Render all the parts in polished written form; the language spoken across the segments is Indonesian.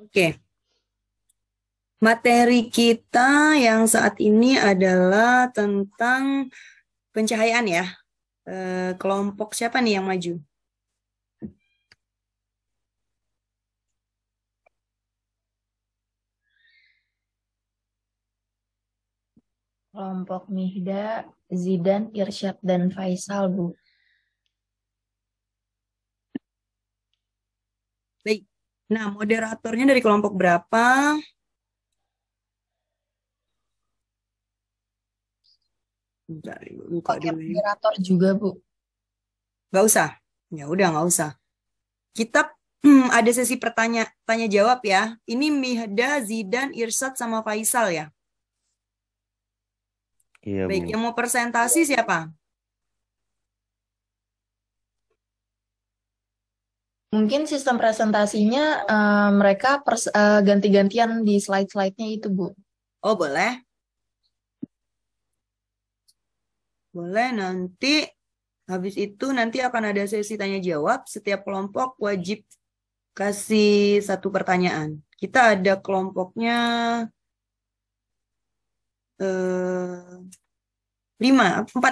Oke, materi kita yang saat ini adalah tentang pencahayaan ya. Kelompok siapa nih yang maju? Kelompok Mihda, Zidan, Irsyad, dan Faisal, Bu. Baik. Nah, moderatornya dari kelompok berapa? Bentar, buka Pakai dulu ya. moderator juga, Bu. Nggak usah. Ya udah, nggak usah. Kita ada sesi tanya jawab ya. Ini Mihda, Zidan, Irsad, sama Faisal ya. Iya, Baik, Bu. yang mau presentasi siapa? Mungkin sistem presentasinya mereka ganti-gantian di slide-slide-nya itu, Bu. Oh, boleh. Boleh, nanti habis itu nanti akan ada sesi tanya jawab. Setiap kelompok wajib kasih satu pertanyaan. Kita ada kelompoknya 4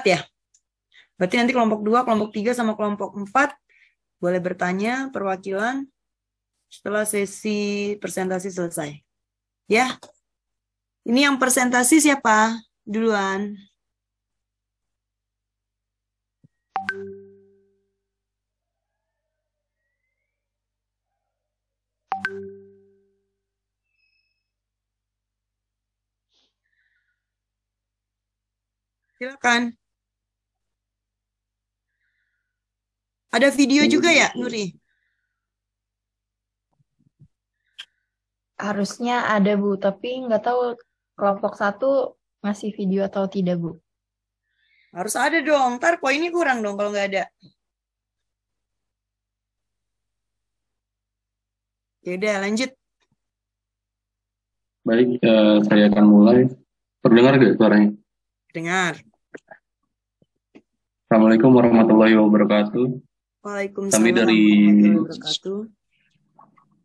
ya. Berarti nanti kelompok 2, kelompok 3, sama kelompok 4 boleh bertanya perwakilan setelah sesi presentasi selesai. Ya, ini yang presentasi siapa? Duluan. Silakan. Ada video juga ya, Nuri? Harusnya ada, Bu. Tapi nggak tahu kelompok 1 ngasih video atau tidak, Bu. Harus ada dong. Ntar kok ini kurang dong kalau nggak ada. Ya udah, lanjut. Baik, saya akan mulai. Terdengar nggak suaranya? Dengar. Assalamualaikum warahmatullahi wabarakatuh. Waalaikumsalam Kami dari warahmatullahi wabarakatuh.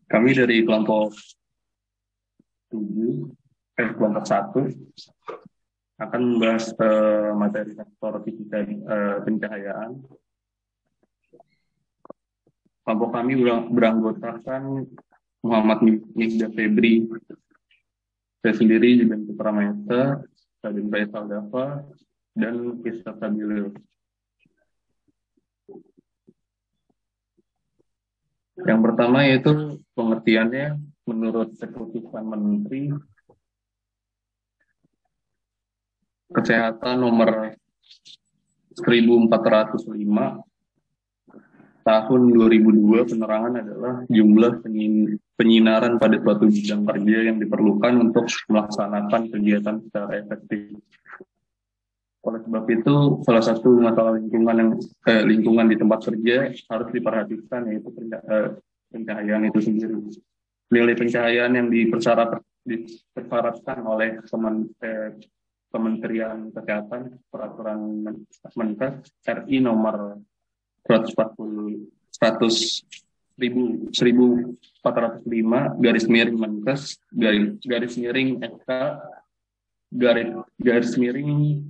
kami dari kelompok 7, kelompok 1 akan membahas materi sektor fisika pencahayaan. Kelompok kami beranggotakan Muhammad Mihda Febri, saya sendiri juga Pramesta, Sabin Faisal Dafa, dan Isa Sabilil. Yang pertama yaitu pengertiannya menurut Keputusan Menteri Kesehatan nomor 1405 tahun 2002, penerangan adalah jumlah penyinaran pada suatu bidang kerja yang diperlukan untuk melaksanakan kegiatan secara efektif. Oleh sebab itu, salah satu masalah lingkungan di tempat kerja harus diperhatikan, yaitu pencahayaan itu sendiri. Nilai pencahayaan yang dipersyaratkan oleh Kementerian Kesehatan, Peraturan Menkes RI nomor 1405 garis miring Menkes garis miring SK garis miring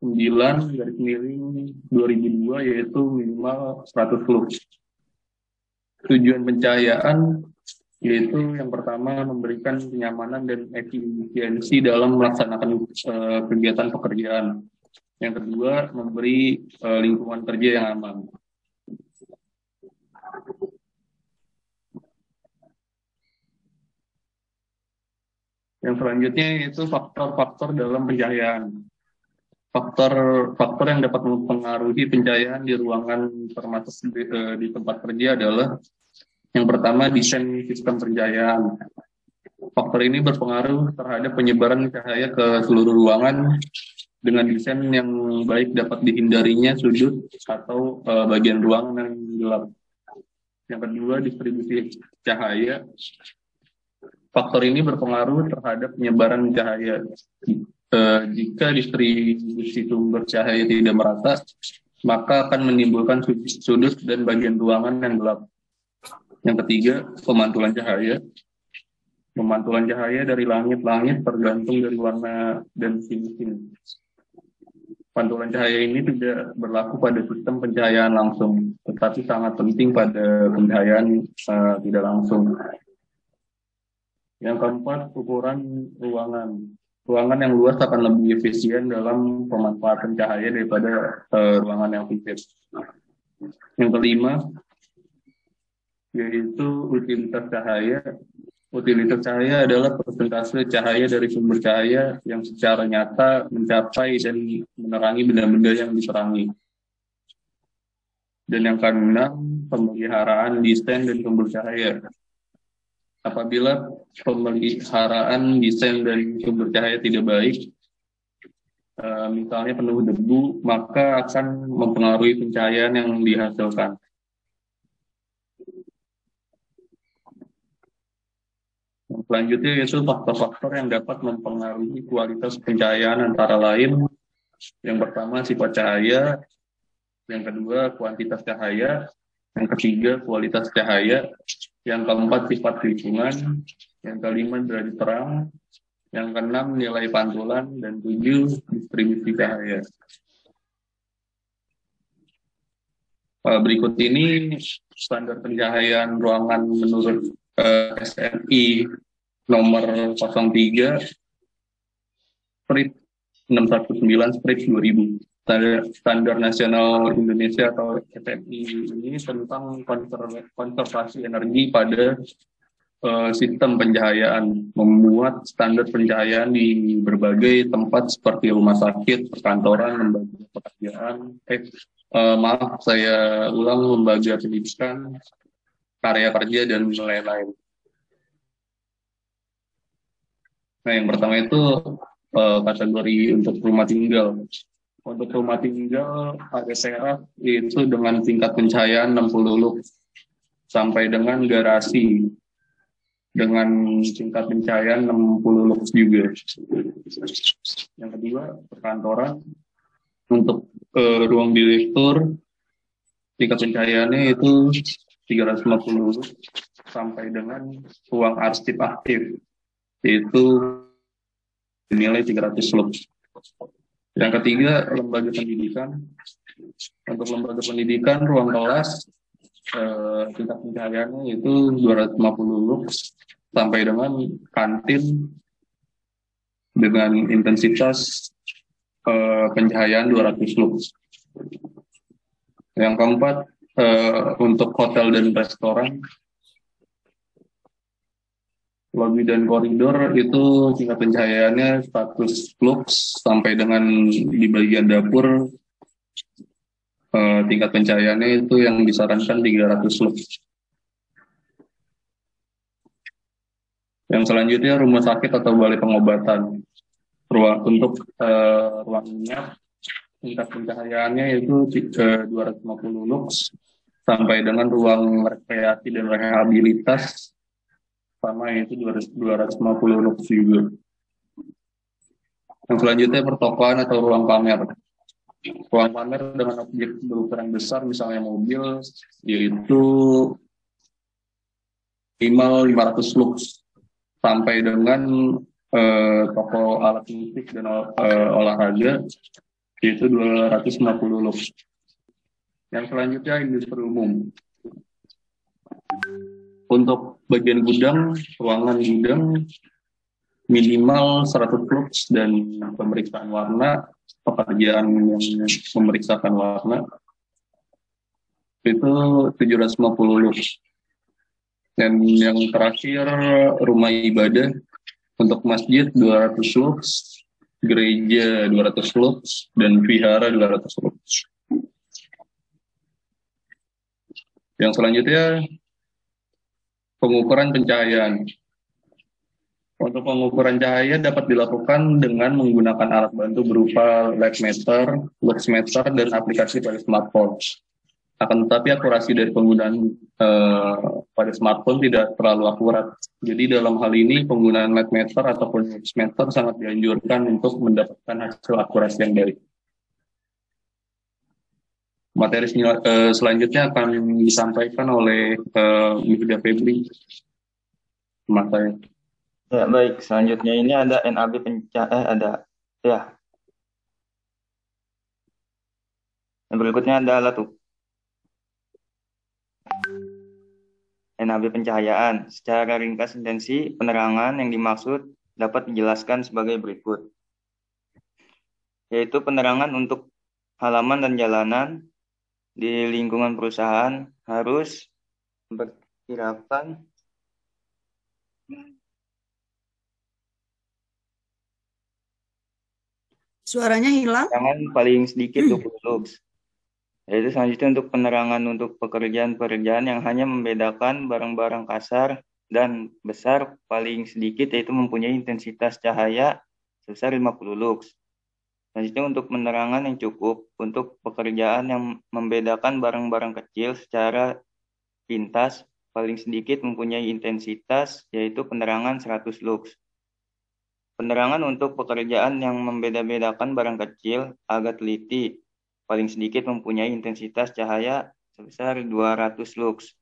9 garis miring 2002, yaitu minimal 100 lux. Tujuan pencahayaan yaitu yang pertama memberikan kenyamanan dan efisiensi dalam melaksanakan kegiatan pekerjaan. Yang kedua, memberi lingkungan kerja yang aman. Yang selanjutnya yaitu faktor-faktor dalam pencahayaan. Faktor yang dapat mempengaruhi pencahayaan di ruangan termasuk di tempat kerja adalah yang pertama, desain sistem pencahayaan. Faktor ini berpengaruh terhadap penyebaran cahaya ke seluruh ruangan. Dengan desain yang baik dapat dihindarinya sudut atau bagian ruangan yang gelap. Yang kedua, distribusi cahaya. Faktor ini berpengaruh terhadap penyebaran cahaya. Jika distribusi sumber cahaya tidak merata, maka akan menimbulkan sudut dan bagian ruangan yang gelap. Yang ketiga, pemantulan cahaya. Pemantulan cahaya dari langit-langit tergantung dari warna dan sini-sini. Pantulan cahaya ini tidak berlaku pada sistem pencahayaan langsung, tetapi sangat penting pada pencahayaan tidak langsung. Yang keempat, ukuran ruangan. Ruangan yang luas akan lebih efisien dalam pemanfaatan cahaya daripada ruangan yang sempit. Yang kelima, yaitu utilitas cahaya. Utilitas cahaya adalah persentase cahaya dari sumber cahaya yang secara nyata mencapai dan menerangi benda-benda yang diterangi. Dan yang keenam, pemeliharaan desain dan sumber cahaya. Apabila pemeliharaan desain dan sumber cahaya tidak baik, misalnya penuh debu, maka akan mempengaruhi pencahayaan yang dihasilkan. Selanjutnya yaitu faktor-faktor yang dapat mempengaruhi kualitas pencahayaan antara lain. Yang pertama sifat cahaya, yang kedua kuantitas cahaya, yang ketiga kualitas cahaya, yang keempat sifat lingkungan, yang kelima derajat terang, yang keenam nilai pantulan, dan tujuh distribusi cahaya. Berikut ini standar pencahayaan ruangan menurut SNI nomor 03 strip 619 strip 2000. Standar nasional Indonesia atau SNI ini tentang konservasi energi pada sistem pencahayaan, membuat standar pencahayaan di berbagai tempat seperti rumah sakit, perkantoran, lembaga pekerjaan, saya ulang, lembaga pendidikan, karya kerja, dan lain-lain. Nah, yang pertama itu kategori untuk rumah tinggal. Untuk rumah tinggal ada teras itu dengan tingkat pencahayaan 60 lux, sampai dengan garasi dengan tingkat pencahayaan 60 lux juga. Yang kedua, perkantoran. Untuk ruang direktur, tingkat pencahayaannya itu 350 lux, sampai dengan ruang arsip aktif, yaitu nilai 300 lux. Yang ketiga, lembaga pendidikan. Untuk lembaga pendidikan, ruang kelas, tingkat pencahayaannya itu 250 lux, sampai dengan kantin dengan intensitas pencahayaan 200 lux. Yang keempat, untuk hotel dan restoran, lobi dan koridor itu tingkat pencahayaannya 100 lux, sampai dengan di bagian dapur tingkat pencahayaannya itu yang disarankan 300 lux. Yang selanjutnya rumah sakit atau balai pengobatan. Untuk ruangnya tingkat pencahayaannya itu 250 lux, sampai dengan ruang rekreasi dan rehabilitas sama itu 250 lux juga. Yang selanjutnya pertokoan atau ruang pamer. Ruang pamer dengan objek berukuran besar, misalnya mobil, yaitu minimal 500 lux, sampai dengan toko alat musik dan olahraga, yaitu 250 lux. Yang selanjutnya industri umum. Untuk bagian gudang, ruangan gudang minimal 100 lux, dan pemeriksaan warna, pekerjaan yang memeriksakan warna itu 750 lux. Dan yang terakhir rumah ibadah. Untuk masjid 200 lux, gereja 200 lux, dan vihara 200 lux. Yang selanjutnya, pengukuran pencahayaan. Untuk pengukuran cahaya dapat dilakukan dengan menggunakan alat bantu berupa light meter, lux meter, dan aplikasi pada smartphone. Akan tetapi akurasi dari penggunaan pada smartphone tidak terlalu akurat. Jadi dalam hal ini penggunaan light meter ataupun lux meter sangat dianjurkan untuk mendapatkan hasil akurasi yang baik. Materi selanjutnya akan disampaikan oleh Mirda Febri. Materi. Ya, baik. Selanjutnya ini ada NAB ada ya. Yang berikutnya ada alat ukur NAB pencahayaan. Secara ringkas intensi penerangan yang dimaksud dapat dijelaskan sebagai berikut. Yaitu penerangan untuk halaman dan jalanan di lingkungan perusahaan harus memperkirakan Suaranya hilang. penerangan paling sedikit 20 lux. Yaitu selanjutnya untuk penerangan untuk pekerjaan-pekerjaan yang hanya membedakan barang-barang kasar dan besar paling sedikit, yaitu mempunyai intensitas cahaya sebesar 50 lux. Selanjutnya untuk penerangan yang cukup untuk pekerjaan yang membedakan barang-barang kecil secara pintas paling sedikit mempunyai intensitas yaitu penerangan 100 lux. Penerangan untuk pekerjaan yang membeda-bedakan barang kecil agak teliti paling sedikit mempunyai intensitas cahaya sebesar 200 lux.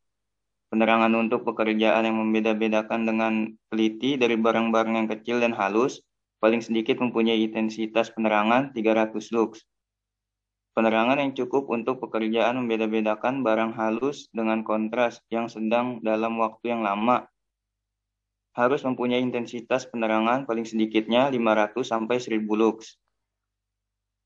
Penerangan untuk pekerjaan yang membeda-bedakan dengan teliti dari barang-barang yang kecil dan halus paling sedikit mempunyai intensitas penerangan 300 lux. Penerangan yang cukup untuk pekerjaan membeda-bedakan barang halus dengan kontras yang sedang dalam waktu yang lama harus mempunyai intensitas penerangan paling sedikitnya 500 sampai 1000 lux.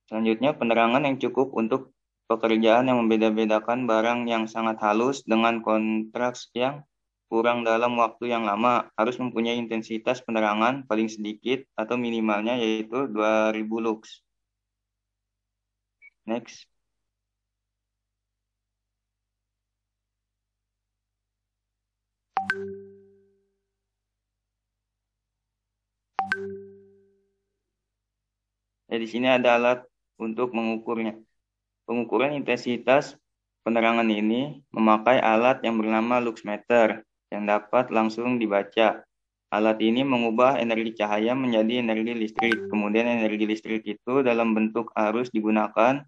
Selanjutnya, penerangan yang cukup untuk pekerjaan yang membeda-bedakan barang yang sangat halus dengan kontras yang kurang dalam waktu yang lama harus mempunyai intensitas penerangan paling sedikit atau minimalnya yaitu 2000 lux. Next. Di sini ada alat untuk mengukurnya. Pengukuran intensitas penerangan ini memakai alat yang bernama luxmeter yang dapat langsung dibaca. Alat ini mengubah energi cahaya menjadi energi listrik. Kemudian energi listrik itu dalam bentuk arus digunakan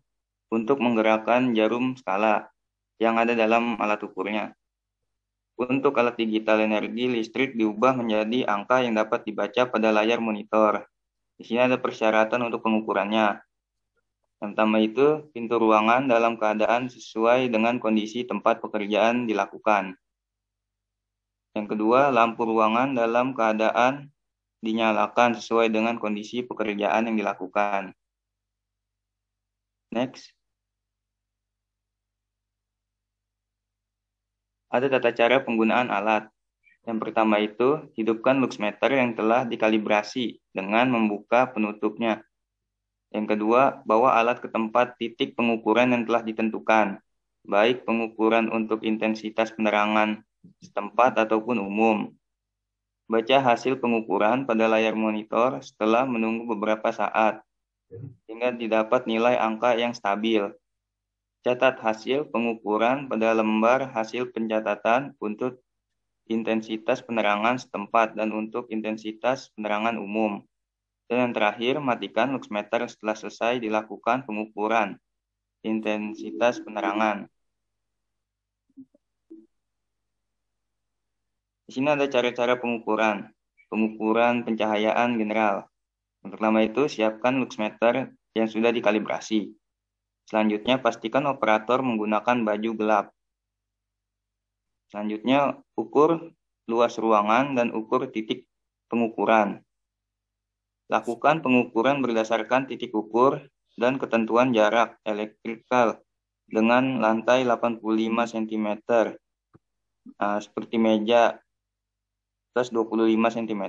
untuk menggerakkan jarum skala yang ada dalam alat ukurnya. Untuk alat digital, energi listrik diubah menjadi angka yang dapat dibaca pada layar monitor. Di sini ada persyaratan untuk pengukurannya. Yang pertama itu, pintu ruangan dalam keadaan sesuai dengan kondisi tempat pekerjaan dilakukan. Yang kedua, lampu ruangan dalam keadaan dinyalakan sesuai dengan kondisi pekerjaan yang dilakukan. Next. Ada tata cara penggunaan alat. Yang pertama itu, hidupkan luxmeter yang telah dikalibrasi dengan membuka penutupnya. Yang kedua, bawa alat ke tempat titik pengukuran yang telah ditentukan, baik pengukuran untuk intensitas penerangan setempat ataupun umum. Baca hasil pengukuran pada layar monitor setelah menunggu beberapa saat, hingga didapat nilai angka yang stabil. Catat hasil pengukuran pada lembar hasil pencatatan untuk intensitas penerangan setempat dan untuk intensitas penerangan umum. Dan yang terakhir, matikan luxmeter setelah selesai dilakukan pengukuran intensitas penerangan. Di sini ada cara-cara pengukuran. Pengukuran pencahayaan general. Yang pertama itu, siapkan luxmeter yang sudah dikalibrasi. Selanjutnya, pastikan operator menggunakan baju gelap. Selanjutnya, ukur luas ruangan dan ukur titik pengukuran. Lakukan pengukuran berdasarkan titik ukur dan ketentuan jarak elektrikal dengan lantai 85 cm, seperti meja plus 25 cm.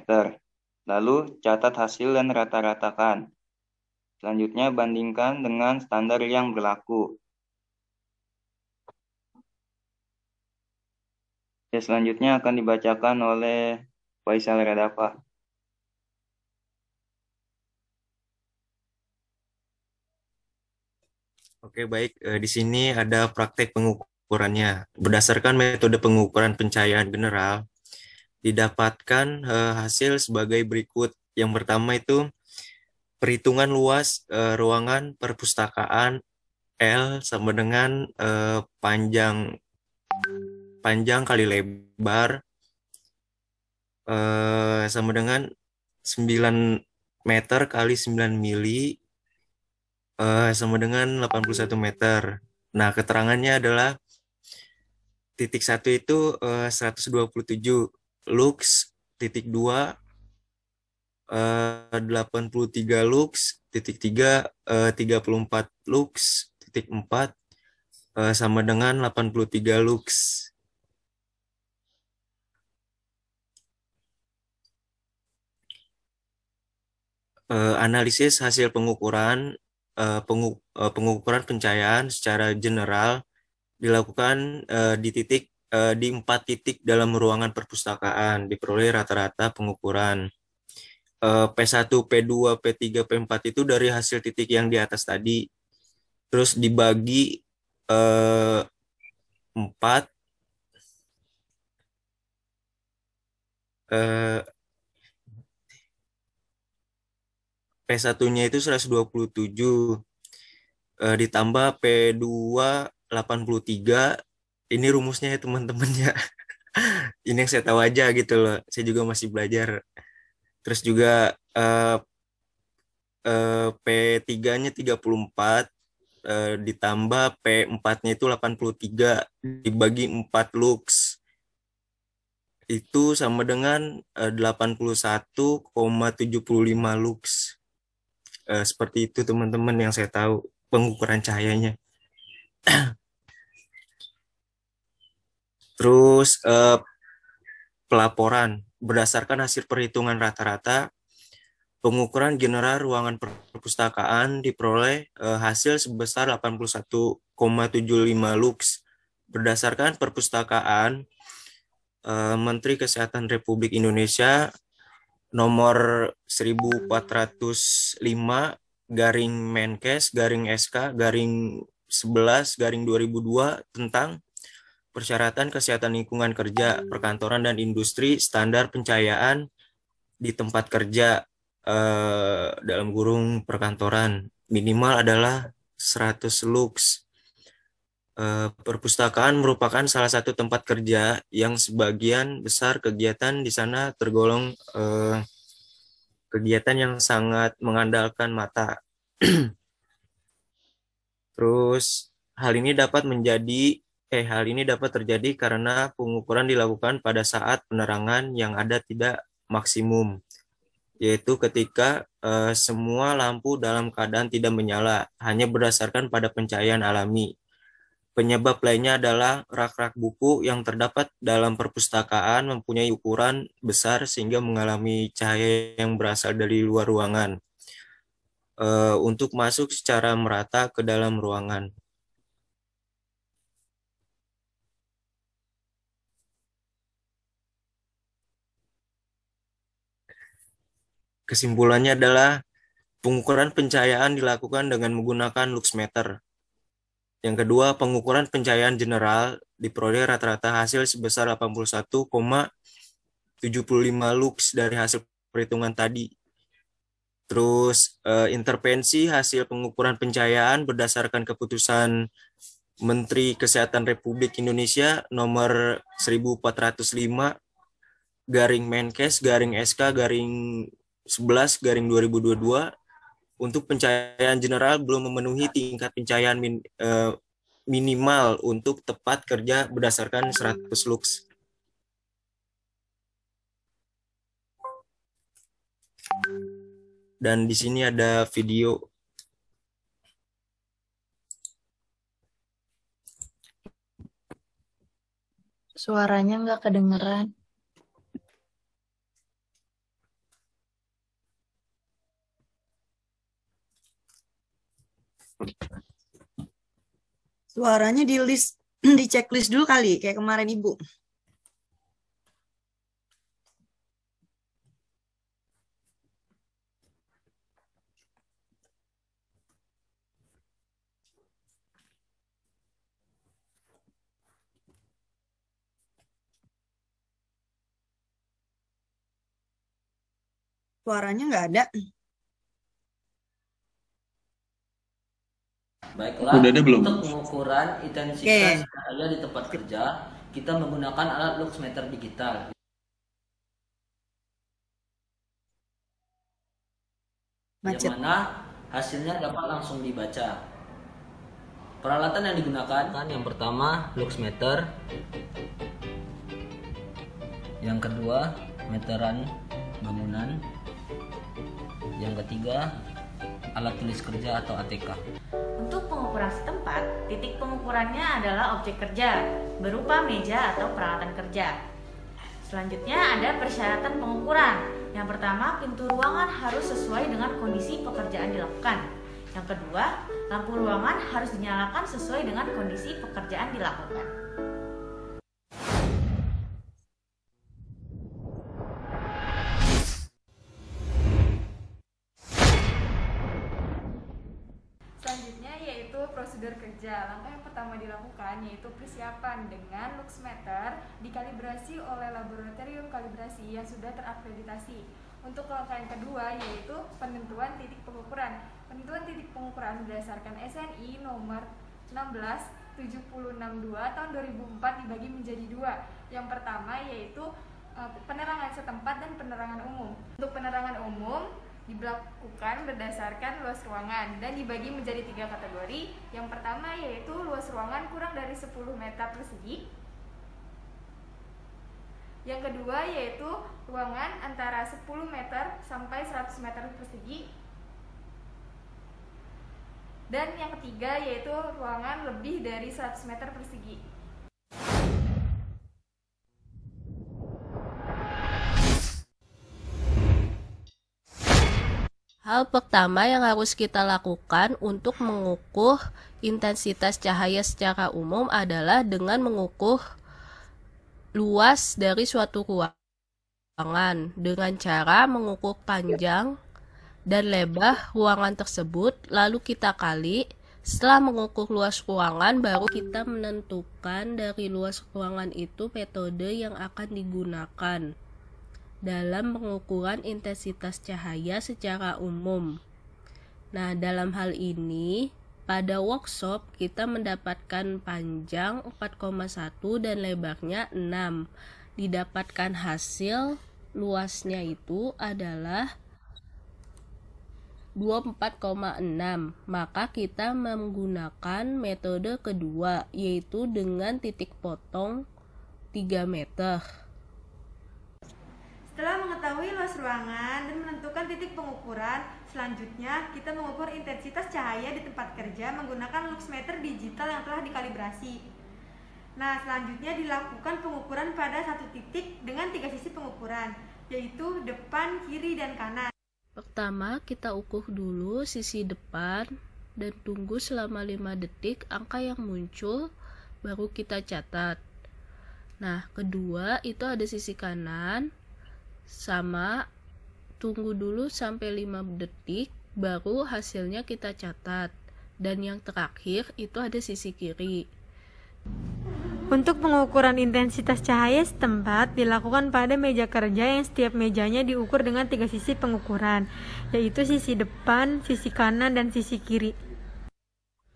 Lalu catat hasil dan rata-ratakan. Selanjutnya bandingkan dengan standar yang berlaku. Selanjutnya akan dibacakan oleh Faisal Radafa. Oke, baik. Di sini ada praktek pengukurannya. Berdasarkan metode pengukuran pencahayaan general, didapatkan hasil sebagai berikut. Yang pertama itu perhitungan luas ruangan perpustakaan L sama dengan panjang kali lebar sama dengan 9 meter kali 9 mili sama dengan 81 meter. Nah, keterangannya adalah titik 1 itu 127 lux, titik 2 83 lux, titik 3 34 lux, titik 4 sama dengan 83 lux. Analisis hasil pengukuran pengukuran pencahayaan secara general dilakukan di 4 titik dalam ruangan perpustakaan, diperoleh rata-rata pengukuran P1, P2, P3, P4 itu dari hasil titik yang di atas tadi, terus dibagi 4 P1-nya itu 127 ditambah P2 83. Ini rumusnya ya teman-teman ya. Ini yang saya tahu aja gitu loh. Saya juga masih belajar. Terus juga P3-nya 34 ditambah P4-nya itu 83 dibagi 4 lux. Itu sama dengan 81,75 lux. Seperti itu teman-teman yang saya tahu pengukuran cahayanya. Terus pelaporan berdasarkan hasil perhitungan rata-rata pengukuran general ruangan perpustakaan diperoleh hasil sebesar 81,75 lux. Berdasarkan perpustakaan Menteri Kesehatan Republik Indonesia nomor 1405 garing Menkes garing SK garing 11 garing 2002 tentang persyaratan kesehatan lingkungan kerja, perkantoran dan industri, standar pencahayaan di tempat kerja dalam kurung perkantoran minimal adalah 100 lux. Perpustakaan merupakan salah satu tempat kerja yang sebagian besar kegiatan di sana tergolong kegiatan yang sangat mengandalkan mata. Terus hal ini dapat terjadi karena pengukuran dilakukan pada saat penerangan yang ada tidak maksimum, yaitu ketika semua lampu dalam keadaan tidak menyala, hanya berdasarkan pada pencahayaan alami. Penyebab lainnya adalah rak-rak buku yang terdapat dalam perpustakaan mempunyai ukuran besar sehingga mengalami cahaya yang berasal dari luar ruangan untuk masuk secara merata ke dalam ruangan. Kesimpulannya adalah pengukuran pencahayaan dilakukan dengan menggunakan luxmeter. Yang kedua, pengukuran pencahayaan general diperoleh rata-rata hasil sebesar 81,75 lux dari hasil perhitungan tadi. Terus intervensi hasil pengukuran pencahayaan berdasarkan keputusan Menteri Kesehatan Republik Indonesia nomor 1405 garing Menkes garing SK garing 11 garing 2022 untuk pencahayaan general belum memenuhi tingkat pencahayaan minimal untuk tepat kerja berdasarkan 100 lux. Dan di sini ada video. Suaranya nggak kedengeran. Suaranya di list di checklist dulu kali kayak kemarin Ibu. Suaranya nggak ada. Baiklah, Udah ada belum? untuk pengukuran intensitas cahaya di tempat kerja, kita menggunakan alat luxmeter digital. Yang Macet. mana hasilnya dapat langsung dibaca. Peralatan yang digunakan yang pertama luxmeter, yang kedua meteran bangunan, yang ketiga alat tulis kerja atau ATK. Untuk pengukuran setempat, titik pengukurannya adalah objek kerja berupa meja atau peralatan kerja. Selanjutnya ada persyaratan pengukuran. Yang pertama, pintu ruangan harus sesuai dengan kondisi pekerjaan dilakukan. Yang kedua, lampu ruangan harus dinyalakan sesuai dengan kondisi pekerjaan dilakukan. Selanjutnya yaitu prosedur kerja. Langkah yang pertama dilakukan yaitu persiapan dengan luxmeter dikalibrasi oleh laboratorium kalibrasi yang sudah terakreditasi. Untuk langkah yang kedua yaitu penentuan titik pengukuran. Penentuan titik pengukuran berdasarkan SNI nomor 16762 tahun 2004 dibagi menjadi dua. Yang pertama yaitu penerangan setempat dan penerangan umum. Untuk penerangan umum dilakukan berdasarkan luas ruangan dan dibagi menjadi 3 kategori. Yang pertama yaitu luas ruangan kurang dari 10 meter persegi. Yang kedua yaitu ruangan antara 10 meter sampai 100 meter persegi. Dan yang ketiga yaitu ruangan lebih dari 100 meter persegi. Hal pertama yang harus kita lakukan untuk mengukur intensitas cahaya secara umum adalah dengan mengukur luas dari suatu ruangan dengan cara mengukur panjang dan lebar ruangan tersebut, lalu kita kali. Setelah mengukur luas ruangan, baru kita menentukan dari luas ruangan itu metode yang akan digunakan dalam pengukuran intensitas cahaya secara umum. Nah, dalam hal ini, pada workshop kita mendapatkan panjang 4,1 dan lebarnya 6. Didapatkan hasil luasnya itu adalah 24,6. Maka kita menggunakan metode kedua, yaitu dengan titik potong 3 meter. Setelah mengetahui luas ruangan dan menentukan titik pengukuran, selanjutnya kita mengukur intensitas cahaya di tempat kerja menggunakan luxmeter digital yang telah dikalibrasi. Nah, selanjutnya dilakukan pengukuran pada satu titik dengan 3 sisi pengukuran, yaitu depan, kiri, dan kanan. Pertama, kita ukur dulu sisi depan dan tunggu selama 5 detik angka yang muncul, baru kita catat. Nah, kedua itu ada sisi kanan, sama tunggu dulu sampai 5 detik baru hasilnya kita catat. Dan yang terakhir itu ada sisi kiri. Untuk pengukuran intensitas cahaya setempat dilakukan pada meja kerja yang setiap mejanya diukur dengan 3 sisi pengukuran, yaitu sisi depan, sisi kanan, dan sisi kiri.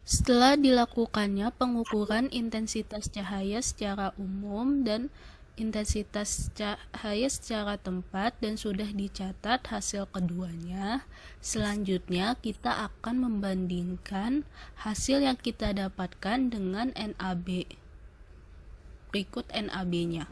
Setelah dilakukannya pengukuran intensitas cahaya secara umum dan intensitas cahaya secara tempat dan sudah dicatat hasil keduanya, selanjutnya kita akan membandingkan hasil yang kita dapatkan dengan NAB. Berikut NAB-nya.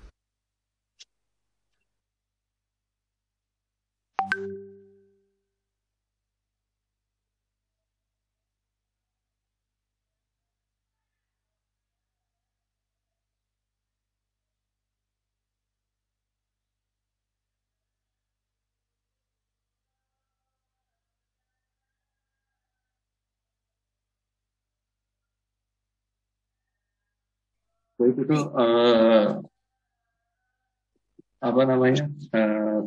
Itu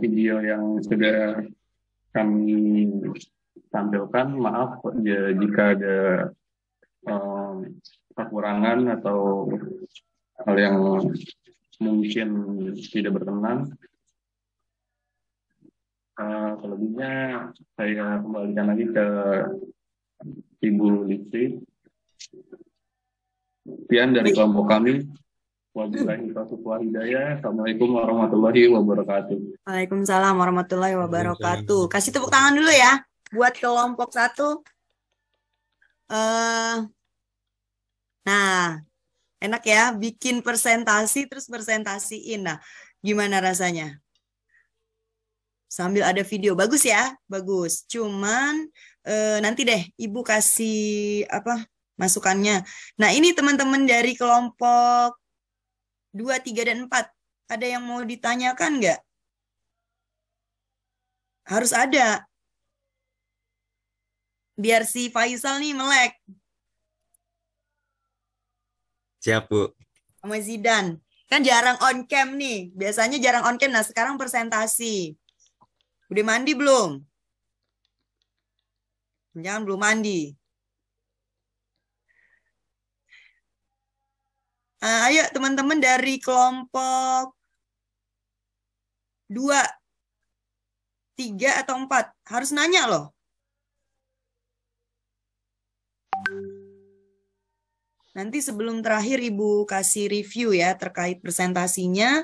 video yang sudah kami tampilkan. Maaf jika ada kekurangan atau hal yang mungkin tidak berkenan. Selebihnya saya kembalikan lagi ke Ibu Listri Sekian dari kelompok kami. Wabillahi taufiq wal hidayah. Assalamualaikum warahmatullahi wabarakatuh. Waalaikumsalam warahmatullahi wabarakatuh. Kasih tepuk tangan dulu ya buat kelompok 1. Nah, enak ya bikin presentasi terus presentasiin. Nah, gimana rasanya? Sambil ada video. Bagus ya? Bagus. Cuman nanti deh Ibu kasih masukannya. Nah, ini teman-teman dari kelompok 2, 3, dan 4. Ada yang mau ditanyakan nggak? Harus ada. Biar si Faisal nih melek. Siap, Bu. Sama Zidan. Kan jarang on cam nih. Biasanya jarang on cam. Nah, sekarang presentasi. Udah mandi belum? Jangan belum mandi. Ayo teman-teman dari kelompok 2, 3, atau 4. Harus nanya loh. Nanti sebelum terakhir Ibu kasih review ya terkait presentasinya.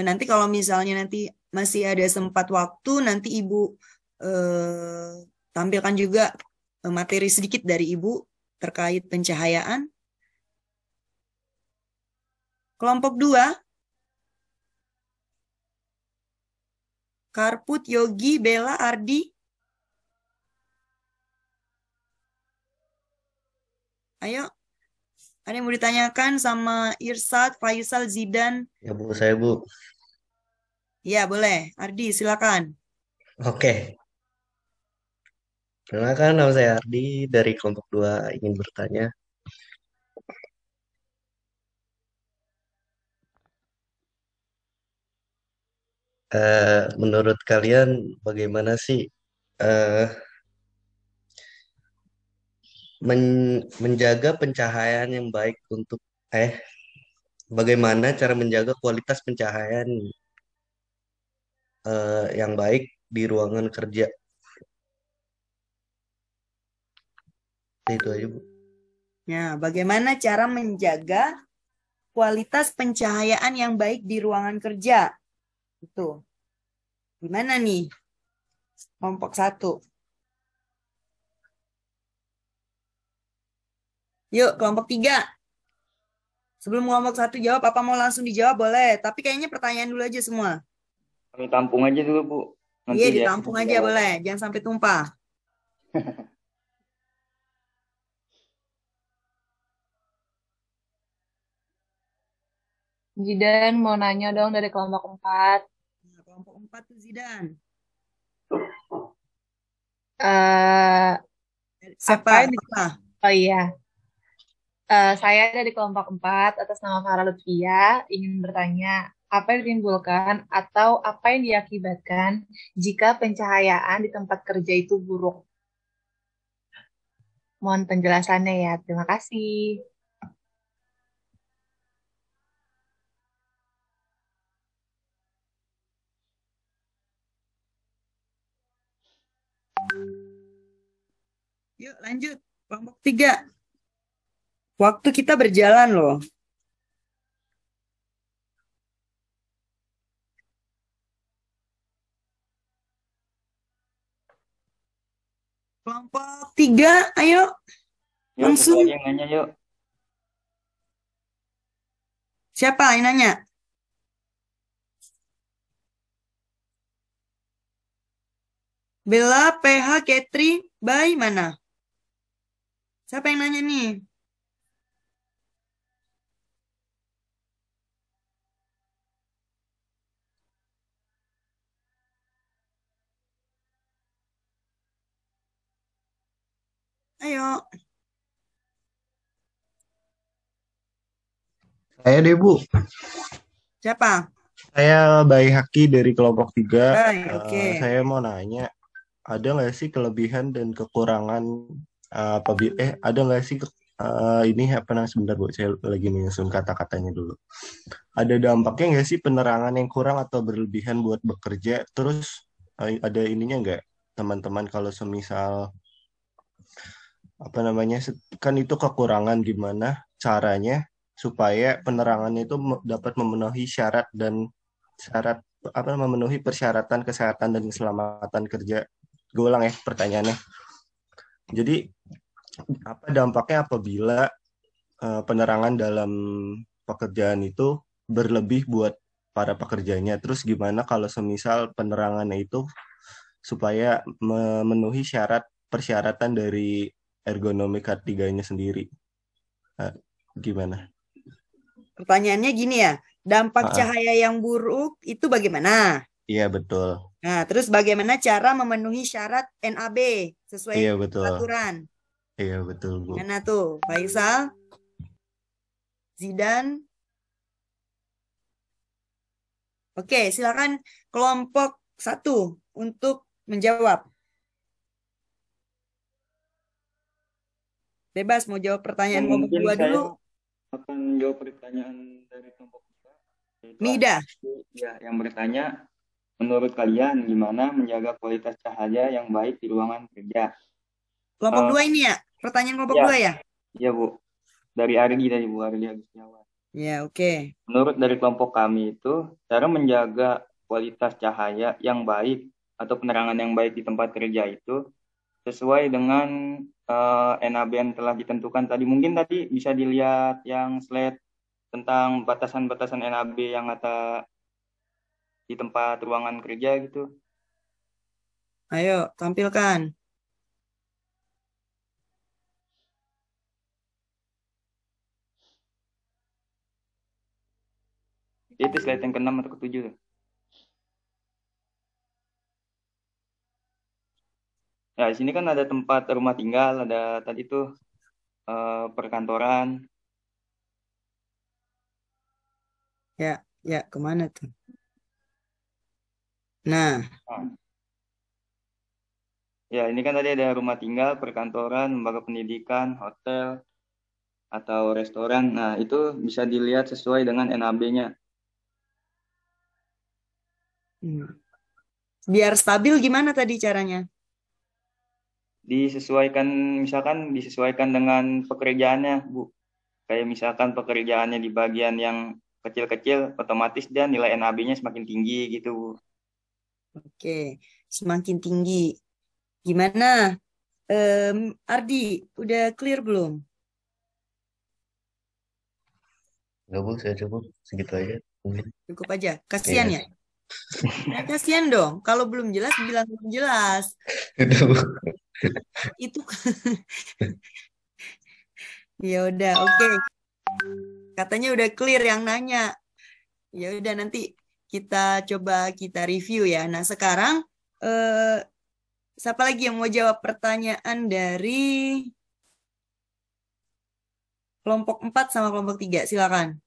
Nanti kalau misalnya nanti masih ada sempat waktu, nanti Ibu tampilkan juga materi sedikit dari Ibu terkait pencahayaan. Kelompok 2, Karput, Yogi, Bella, Ardi. Ayo. Ada yang mau ditanyakan sama Irsad, Faisal, Zidan? Ya Bu, saya Bu. Ya boleh. Ardi silakan. Oke. Perkenalkan, nama saya Ardi dari kelompok 2 ingin bertanya. Menurut kalian bagaimana sih menjaga pencahayaan yang baik untuk bagaimana cara menjaga kualitas pencahayaan yang baik di ruangan kerja? Itu aja, Bu. Ya, bagaimana cara menjaga kualitas pencahayaan yang baik di ruangan kerja? Itu. Gimana nih? Kelompok 1. Yuk, kelompok 3. Sebelum kelompok 1 jawab, apa mau langsung dijawab boleh. Tapi kayaknya pertanyaan dulu aja semua. Kami tampung aja dulu, Bu. Iya, ditampung aja boleh. Jangan sampai tumpah. Zidan mau nanya dong dari kelompok 4. Nah, kelompok 4 tuh Zidan. Apa? Oh iya. Saya dari kelompok 4 atas nama Farah Lutfia ingin bertanya, apa yang ditimbulkan atau apa yang diakibatkan jika pencahayaan di tempat kerja itu buruk? Mohon penjelasannya ya. Terima kasih. Yuk lanjut. Kelompok 3. Waktu kita berjalan loh. Kelompok 3, ayo. Yuk, langsung. Yuk, yang nanya yuk. Siapa yang nanya? Bella, PH, Ketri, Bay, mana? Siapa yang nanya nih? Ayo. Saya deh, Bu. Siapa? Saya Bayi Haki dari kelompok 3. Oke. Saya mau nanya, ada nggak sih kelebihan dan kekurangan ada nggak sih ini apa namanya sebentar Bu, saya lagi menyusun kata-katanya dulu. Ada dampaknya nggak sih penerangan yang kurang atau berlebihan buat bekerja? Terus ada ininya nggak teman-teman kalau semisal apa namanya, kan itu kekurangan, gimana caranya supaya penerangan itu dapat memenuhi syarat dan syarat apa, memenuhi persyaratan kesehatan dan keselamatan kerja. Gue ulang ya pertanyaannya. Jadi apa dampaknya apabila penerangan dalam pekerjaan itu berlebih buat para pekerjanya? Terus gimana kalau semisal penerangannya itu supaya memenuhi persyaratan dari ergonomi K3-nya sendiri? Gimana? Pertanyaannya gini ya, dampak Ah, cahaya yang buruk itu bagaimana? iya betul. Nah, terus bagaimana cara memenuhi syarat NAB sesuai Iya betul. peraturan? Iya betul, Bu. Mana tuh, Faisal, Zidan? Oke, silakan kelompok 1 untuk menjawab. Bebas mau jawab pertanyaan kelompok Mungkin 2 saya dulu. akan jawab pertanyaan dari kelompok kita. Yaitu Mida. ya, yang bertanya, menurut kalian gimana menjaga kualitas cahaya yang baik di ruangan kerja? Kelompok 2 ini ya? Pertanyaan kelompok Ya, 2 ya? iya Bu. Dari Ardi tadi Bu, Ardi Agustinawati. Ya, oke. Menurut dari kelompok kami itu, cara menjaga kualitas cahaya yang baik atau penerangan yang baik di tempat kerja itu sesuai dengan NAB yang telah ditentukan tadi. Mungkin tadi bisa dilihat yang slide tentang batasan-batasan NAB yang ada di tempat ruangan kerja gitu. Ayo, tampilkan. Itu slide yang ke-6 atau ke-7 tuh. Ya, di sini kan ada tempat rumah tinggal, ada tadi tuh perkantoran. Ya, kemana tuh? Nah, ya ini kan tadi ada rumah tinggal, perkantoran, lembaga pendidikan, hotel, atau restoran. Nah, itu bisa dilihat sesuai dengan NAB-nya. biar stabil gimana tadi caranya? Disesuaikan, misalkan disesuaikan dengan pekerjaannya, Bu. Kayak misalkan pekerjaannya di bagian yang kecil-kecil, otomatis dia nilai NAB-nya semakin tinggi gitu, Bu. Oke, semakin tinggi. Gimana? Ardi, udah clear belum? Enggak, Bu, saya cukup segitu aja. Cukup aja. Kasihan Iya. ya? Nah, kasihan dong. Kalau belum jelas, bilang belum jelas. Itu ya udah, oke. Katanya udah clear yang nanya. Ya udah, nanti kita review ya. Nah, sekarang siapa lagi yang mau jawab pertanyaan dari kelompok 4 sama kelompok 3? Silakan.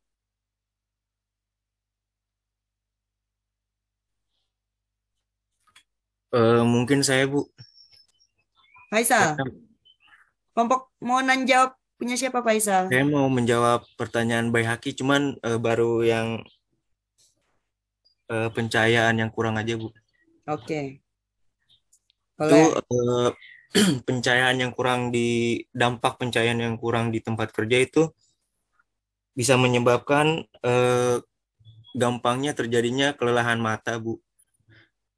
Mungkin saya, Bu. Faisal, kelompok mau jawab punya siapa, Faisal? Saya mau menjawab pertanyaan Baihaki, cuman baru yang pencahayaan yang kurang aja, Bu. Oke. Itu Boleh. pencahayaan yang kurang dampak pencahayaan yang kurang di tempat kerja itu bisa menyebabkan gampangnya terjadinya kelelahan mata, Bu.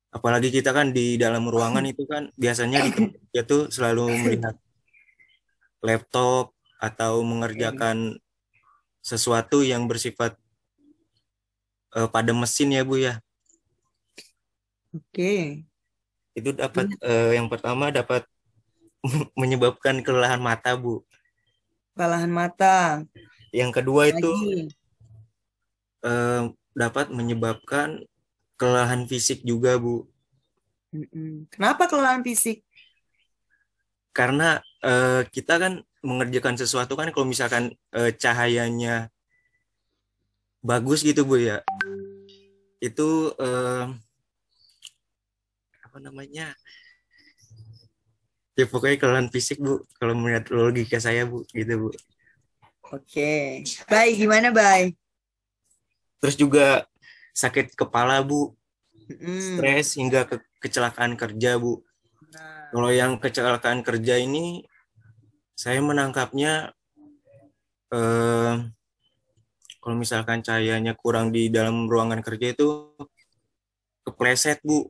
Apalagi kita kan di dalam ruangan itu kan biasanya di tempat kerja tuh selalu melihat laptop atau mengerjakan sesuatu yang bersifat pada mesin ya, Bu ya. Oke. Itu dapat yang pertama dapat menyebabkan kelelahan mata, Bu. Kelelahan mata. Yang kedua itu dapat menyebabkan kelelahan fisik juga, Bu. Kenapa kelelahan fisik? Karena kita kan mengerjakan sesuatu kan kalau misalkan cahayanya bagus gitu, Bu ya. Itu apa namanya? Ya pokoknya kelelahan fisik, Bu. Kalau melihat logika saya, Bu, gitu, Bu. Oke. Baik, gimana, Bay? Terus juga sakit kepala, Bu. Stres hingga kecelakaan kerja, Bu. Kalau yang kecelakaan kerja ini Saya menangkapnya eh, kalau misalkan cahayanya kurang di dalam ruangan kerja itu kepleset, Bu.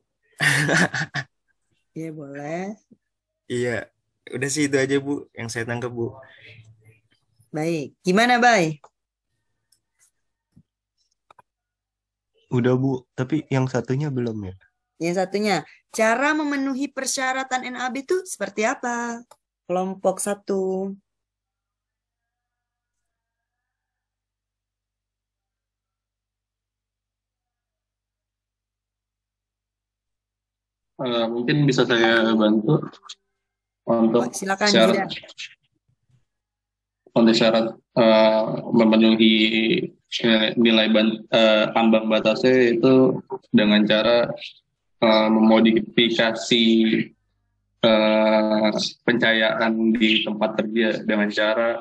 Iya, boleh. Iya, udah sih itu aja, Bu, yang saya tangkap, Bu. Baik. Gimana, Bay? Udah Bu, tapi yang satunya belum ya? Yang satunya, cara memenuhi persyaratan NAB itu seperti apa? Kelompok 1. Mungkin bisa saya bantu untuk Silakan, syarat Zidan. Memenuhi nilai ambang batasnya itu dengan cara memodifikasi pencahayaan di tempat kerja dengan cara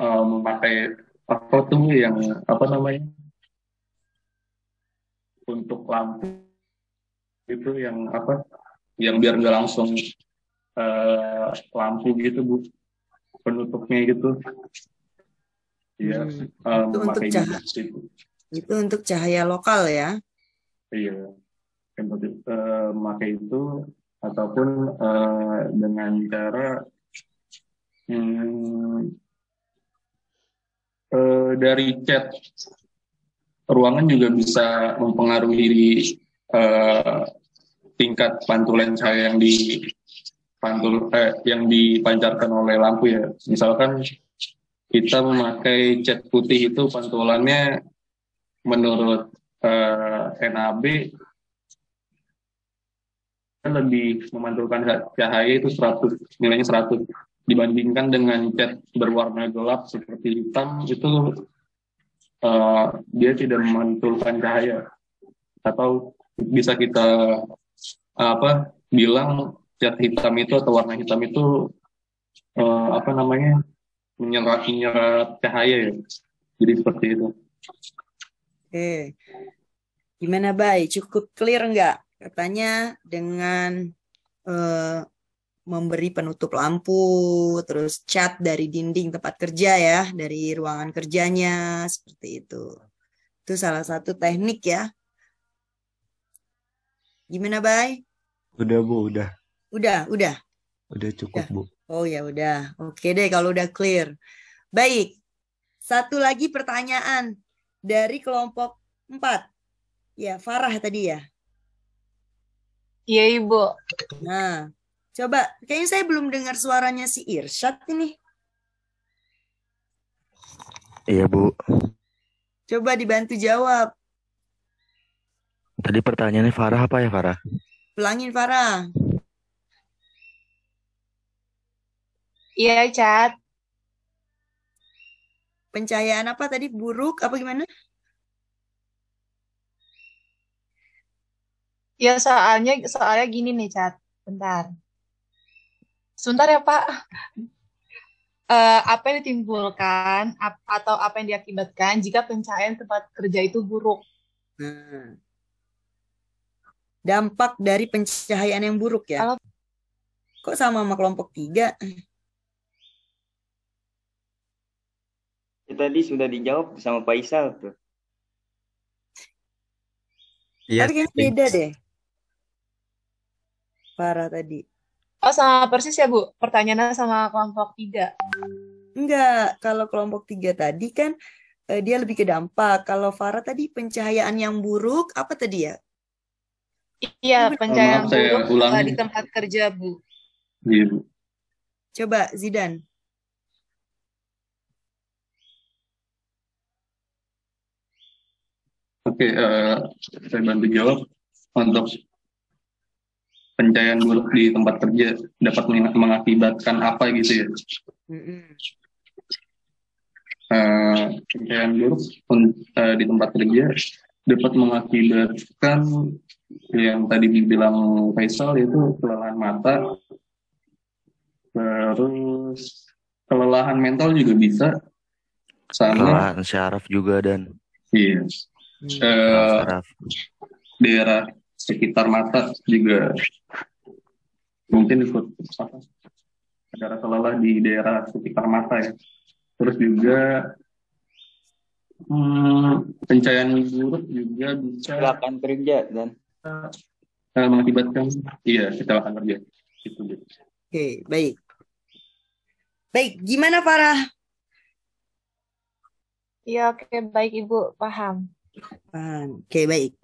memakai apa tuh yang apa namanya untuk lampu itu yang apa yang biar nggak langsung lampu gitu Bu, penutupnya gitu ya. Itu untuk cahaya gitu. Itu untuk cahaya lokal ya. Iya, memakai itu ataupun dengan cara dari cat ruangan juga bisa mempengaruhi tingkat pantulan cahaya yang dipancarkan oleh lampu ya. Misalkan kita memakai cat putih itu pantulannya menurut NAB lebih memantulkan cahaya itu 100, nilainya 100 dibandingkan dengan cat berwarna gelap seperti hitam itu dia tidak memantulkan cahaya, atau bisa kita bilang cat hitam itu atau warna hitam itu menyerap cahaya ya. Jadi seperti itu. Oke. Gimana, Bay? Cukup clear nggak? Katanya dengan memberi penutup lampu, terus cat dari dinding tempat kerja ya, dari ruangan kerjanya, seperti itu. Itu salah satu teknik ya. Gimana, Bay? Udah Bu, udah. Udah. Udah cukup Bu. Oh ya udah. Oke deh kalau udah clear. Baik. Satu lagi pertanyaan dari kelompok 4. Ya, Farah tadi ya. Iya, Ibu. Nah, coba. Kayaknya saya belum dengar suaranya si Irsyad ini. Iya, Bu. Coba dibantu jawab. Tadi pertanyaannya Farah apa ya, Farah? Ulangin, Farah. Iya, Cat. Pencahayaan apa tadi? Buruk apa gimana? Ya, soalnya gini nih, Cat. Bentar ya, Pak. Apa yang ditimbulkan atau apa yang diakibatkan jika pencahayaan tempat kerja itu buruk? Dampak dari pencahayaan yang buruk ya? Kok sama kelompok 3? Tadi sudah dijawab sama Faisal tuh. Iya. Tapi kayaknya beda deh. Farah tadi. Oh, sama persis ya, Bu? Pertanyaannya sama kelompok 3. Enggak, kalau kelompok 3 tadi kan dia lebih ke dampak. Kalau Farah tadi pencahayaan yang buruk, apa tadi ya? Iya, pencahayaan buruk ulangi. di tempat kerja, Bu. Iya, Bu. Coba, Zidan. Oke, saya bantu jawab. Untuk pencahayaan buruk di tempat kerja dapat mengakibatkan apa gitu ya? Pencahayaan buruk di tempat kerja dapat mengakibatkan yang tadi dibilang Faisal, yaitu kelelahan mata, terus kelelahan mental juga bisa, sama Kelelahan syaraf juga dan iya. Daerah sekitar mata juga mungkin ikut ada rasa lelah di daerah sekitar mata ya. Terus juga pencahayaan buruk juga bisa Kecelakaan kerja dan mengakibatkan kecelakaan kerja. Gitu. Oke, baik. Baik, gimana Farah? Iya, oke, baik Ibu, paham. Oke, baik.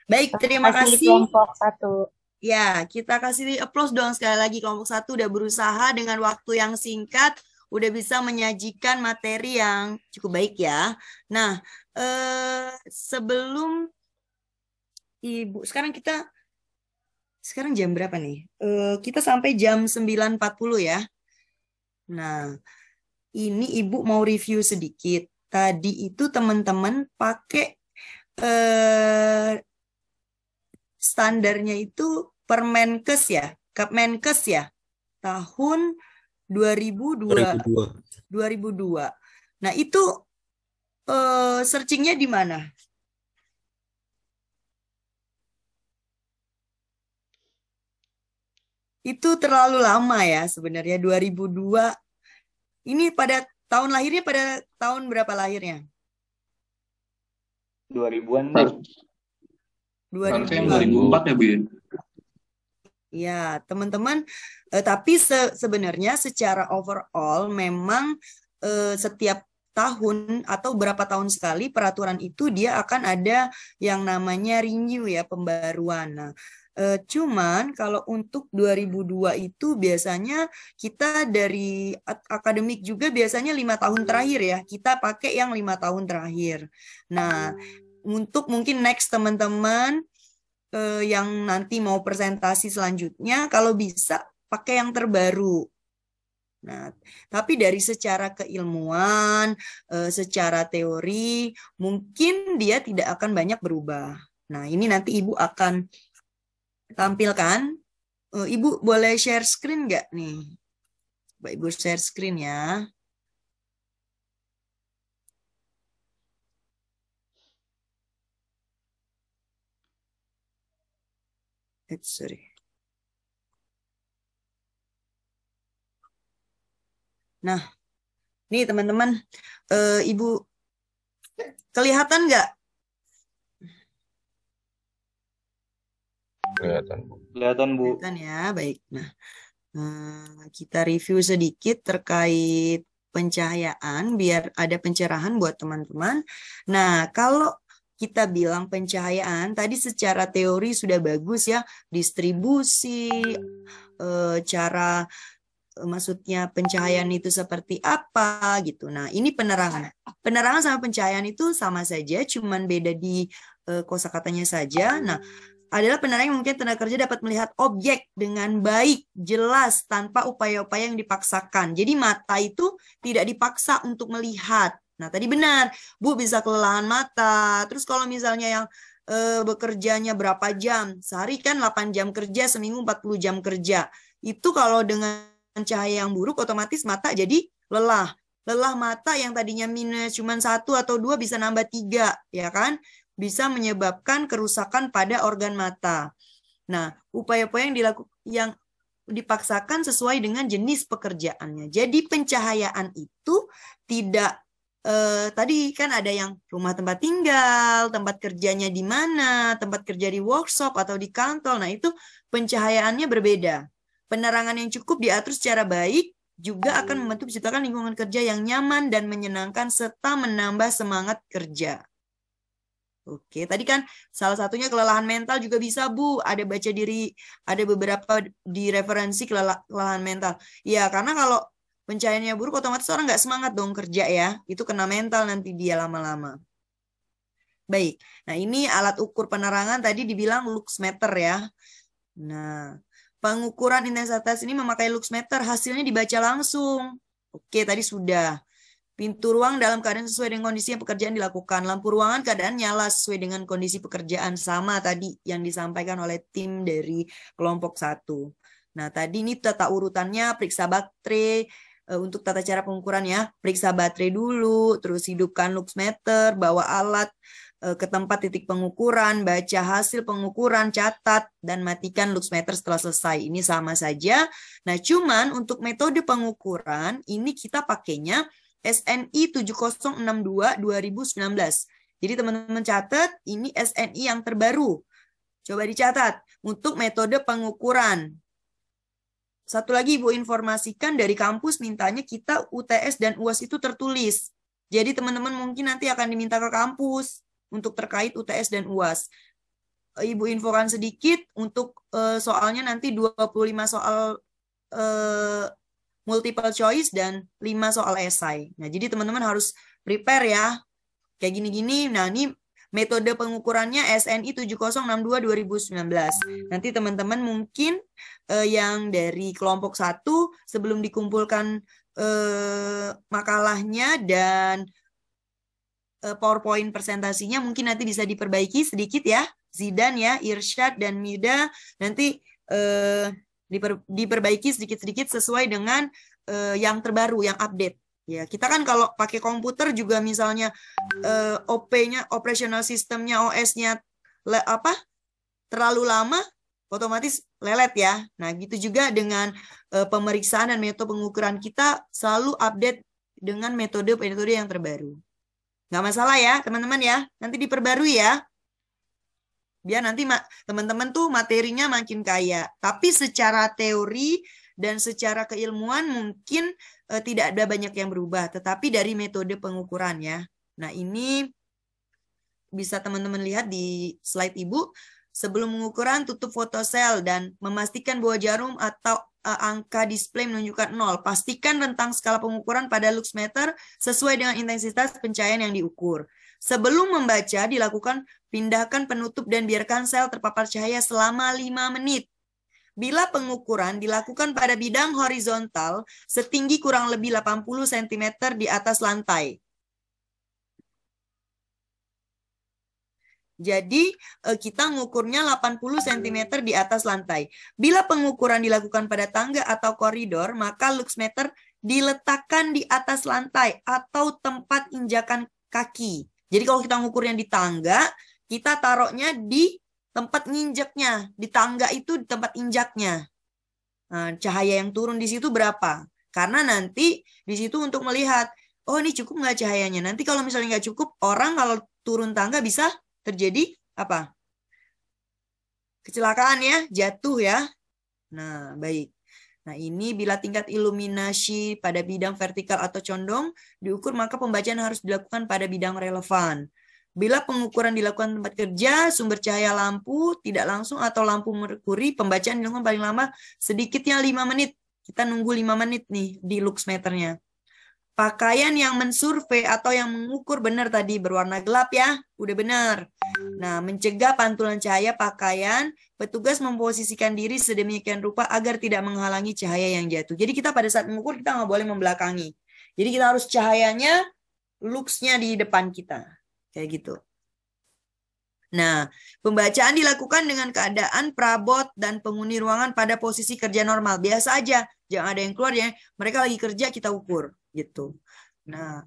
Baik, terima kasih. Kelompok 1. Ya, kita kasih applause dong sekali lagi. Kelompok 1 udah berusaha dengan waktu yang singkat, udah bisa menyajikan materi yang cukup baik ya. Nah, sebelum Ibu, sekarang jam berapa nih? Kita sampai jam 9.40 ya. Nah, ini Ibu mau review sedikit. Tadi itu teman-teman pakai standarnya itu Permenkes ya, Kepmenkes ya, tahun 2002. Nah, itu searchingnya di mana? Itu terlalu lama ya sebenarnya, 2002. Ini pada tahun lahirnya, pada tahun berapa lahirnya? 2000-an deh. 2004 ya, Bin? Ya, teman-teman, tapi sebenarnya secara overall memang setiap tahun atau berapa tahun sekali peraturan itu dia akan ada yang namanya renew ya, pembaruan. Nah, cuman kalau untuk 2002 itu biasanya kita dari akademik juga biasanya 5 tahun terakhir ya, kita pakai yang 5 tahun terakhir. Nah, untuk mungkin next teman-teman yang nanti mau presentasi selanjutnya, kalau bisa pakai yang terbaru. Nah, tapi dari secara keilmuan, secara teori, mungkin dia tidak akan banyak berubah. Nah, ini nanti Ibu akan tampilkan. Ibu boleh share screen nggak nih? Coba Ibu share screen ya. Sorry. Nah, nih teman-teman, Ibu kelihatan nggak? Kelihatan, Bu. Kelihatan, Bu. Kelihatan ya, baik. Nah, kita review sedikit terkait pencahayaan biar ada pencerahan buat teman-teman. Nah, kalau kita bilang pencahayaan, tadi secara teori sudah bagus ya, distribusi, cara maksudnya pencahayaan itu seperti apa gitu. Nah, ini penerangan. Penerangan sama pencahayaan itu sama saja, cuman beda di kosakatanya saja. Nah, adalah penerangan yang mungkin tenaga kerja dapat melihat objek dengan baik, jelas, tanpa upaya-upaya yang dipaksakan. Jadi mata itu tidak dipaksa untuk melihat. Nah, tadi benar, Bu bisa kelelahan mata. Terus kalau misalnya yang bekerjanya berapa jam, sehari kan 8 jam kerja, seminggu 40 jam kerja. Itu kalau dengan cahaya yang buruk, otomatis mata jadi lelah. Lelah mata yang tadinya minus cuma 1 atau 2 bisa nambah 3, ya kan? Bisa menyebabkan kerusakan pada organ mata. Nah, upaya-upaya yang dipaksakan sesuai dengan jenis pekerjaannya. Jadi pencahayaan itu tidak tadi kan ada yang rumah tempat tinggal, tempat kerjanya di mana, tempat kerja di workshop atau di kantor. Nah, itu pencahayaannya berbeda. Penerangan yang cukup diatur secara baik juga akan membantu menciptakan lingkungan kerja yang nyaman dan menyenangkan serta menambah semangat kerja. Oke, tadi kan salah satunya kelelahan mental juga bisa, Bu. Ada baca diri, ada beberapa di referensi kelelahan mental. Ya, karena kalau pencahayaannya buruk, otomatis orang nggak semangat dong kerja ya. Itu kena mental nanti dia lama-lama. Baik, nah ini alat ukur penerangan tadi dibilang luxmeter ya. Nah, pengukuran intensitas ini memakai luxmeter, hasilnya dibaca langsung. Oke, tadi sudah. Pintu ruang dalam keadaan sesuai dengan kondisi yang pekerjaan dilakukan. Lampu ruangan keadaan nyala sesuai dengan kondisi pekerjaan. Sama tadi yang disampaikan oleh tim dari kelompok 1. Nah, tadi ini tata urutannya, periksa baterai. Untuk tata cara pengukuran ya, periksa baterai dulu, terus hidupkan luxmeter, bawa alat ke tempat titik pengukuran, baca hasil pengukuran, catat, dan matikan luxmeter setelah selesai. Ini sama saja. Nah, cuman untuk metode pengukuran, ini kita pakainya SNI 7062 2019. Jadi teman-teman catat, ini SNI yang terbaru. Coba dicatat, untuk metode pengukuran. Satu lagi Ibu informasikan, dari kampus mintanya kita UTS dan UAS itu tertulis. Jadi teman-teman mungkin nanti akan diminta ke kampus untuk terkait UTS dan UAS. Ibu infokan sedikit untuk soalnya nanti 25 soal multiple choice dan 5 soal esai. Nah, jadi teman-teman harus prepare ya. Kayak gini-gini. Nah, ini metode pengukurannya SNI 7062 2019. Nanti teman-teman mungkin yang dari kelompok 1 sebelum dikumpulkan makalahnya dan PowerPoint presentasinya mungkin nanti bisa diperbaiki sedikit ya. Zidan ya, Irsyad dan Mida nanti diperbaiki sedikit-sedikit sesuai dengan yang terbaru, yang update. Ya, kita kan kalau pakai komputer juga misalnya OP-nya, operational system-nya, OS-nya terlalu lama, otomatis lelet ya. Nah, gitu juga dengan pemeriksaan dan metode pengukuran kita selalu update dengan metode-metode yang terbaru. Nggak masalah ya, teman-teman ya. Nanti diperbarui ya. Biar nanti teman-teman tuh materinya makin kaya. Tapi secara teori dan secara keilmuan mungkin tidak ada banyak yang berubah. Tetapi dari metode pengukuran ya. Nah, ini bisa teman-teman lihat di slide Ibu. Sebelum pengukuran, tutup fotosel dan memastikan bahwa jarum atau angka display menunjukkan 0. Pastikan rentang skala pengukuran pada luxmeter sesuai dengan intensitas pencahayaan yang diukur. Sebelum membaca, dilakukan pindahkan penutup dan biarkan sel terpapar cahaya selama 5 menit. Bila pengukuran dilakukan pada bidang horizontal setinggi kurang lebih 80 cm di atas lantai. Jadi kita ngukurnya 80 cm di atas lantai. Bila pengukuran dilakukan pada tangga atau koridor, maka luxmeter diletakkan di atas lantai atau tempat injakan kaki. Jadi kalau kita ngukurnya di tangga, kita taruhnya di tempat nginjeknya. Di tangga itu di tempat injaknya. Nah, cahaya yang turun di situ berapa? Karena nanti di situ untuk melihat, oh ini cukup nggak cahayanya. Nanti kalau misalnya nggak cukup, orang kalau turun tangga bisa terjadi apa? Kecelakaan ya, jatuh ya. Nah, baik. Nah, ini bila tingkat iluminasi pada bidang vertikal atau condong diukur, maka pembacaan harus dilakukan pada bidang relevan. Bila pengukuran dilakukan tempat kerja, sumber cahaya lampu tidak langsung atau lampu merkuri, pembacaan dilakukan paling lama sedikitnya 5 menit. Kita nunggu 5 menit nih di luxmeternya. Pakaian yang mensurvei atau yang mengukur benar tadi berwarna gelap ya, udah benar. Nah, mencegah pantulan cahaya pakaian, petugas memposisikan diri sedemikian rupa agar tidak menghalangi cahaya yang jatuh. Jadi kita pada saat mengukur kita nggak boleh membelakangi. Jadi kita harus cahayanya, luxnya di depan kita, kayak gitu. Nah, pembacaan dilakukan dengan keadaan perabot dan penghuni ruangan pada posisi kerja normal. Biasa aja, jangan ada yang keluar ya. Mereka lagi kerja, kita ukur. Gitu. Nah,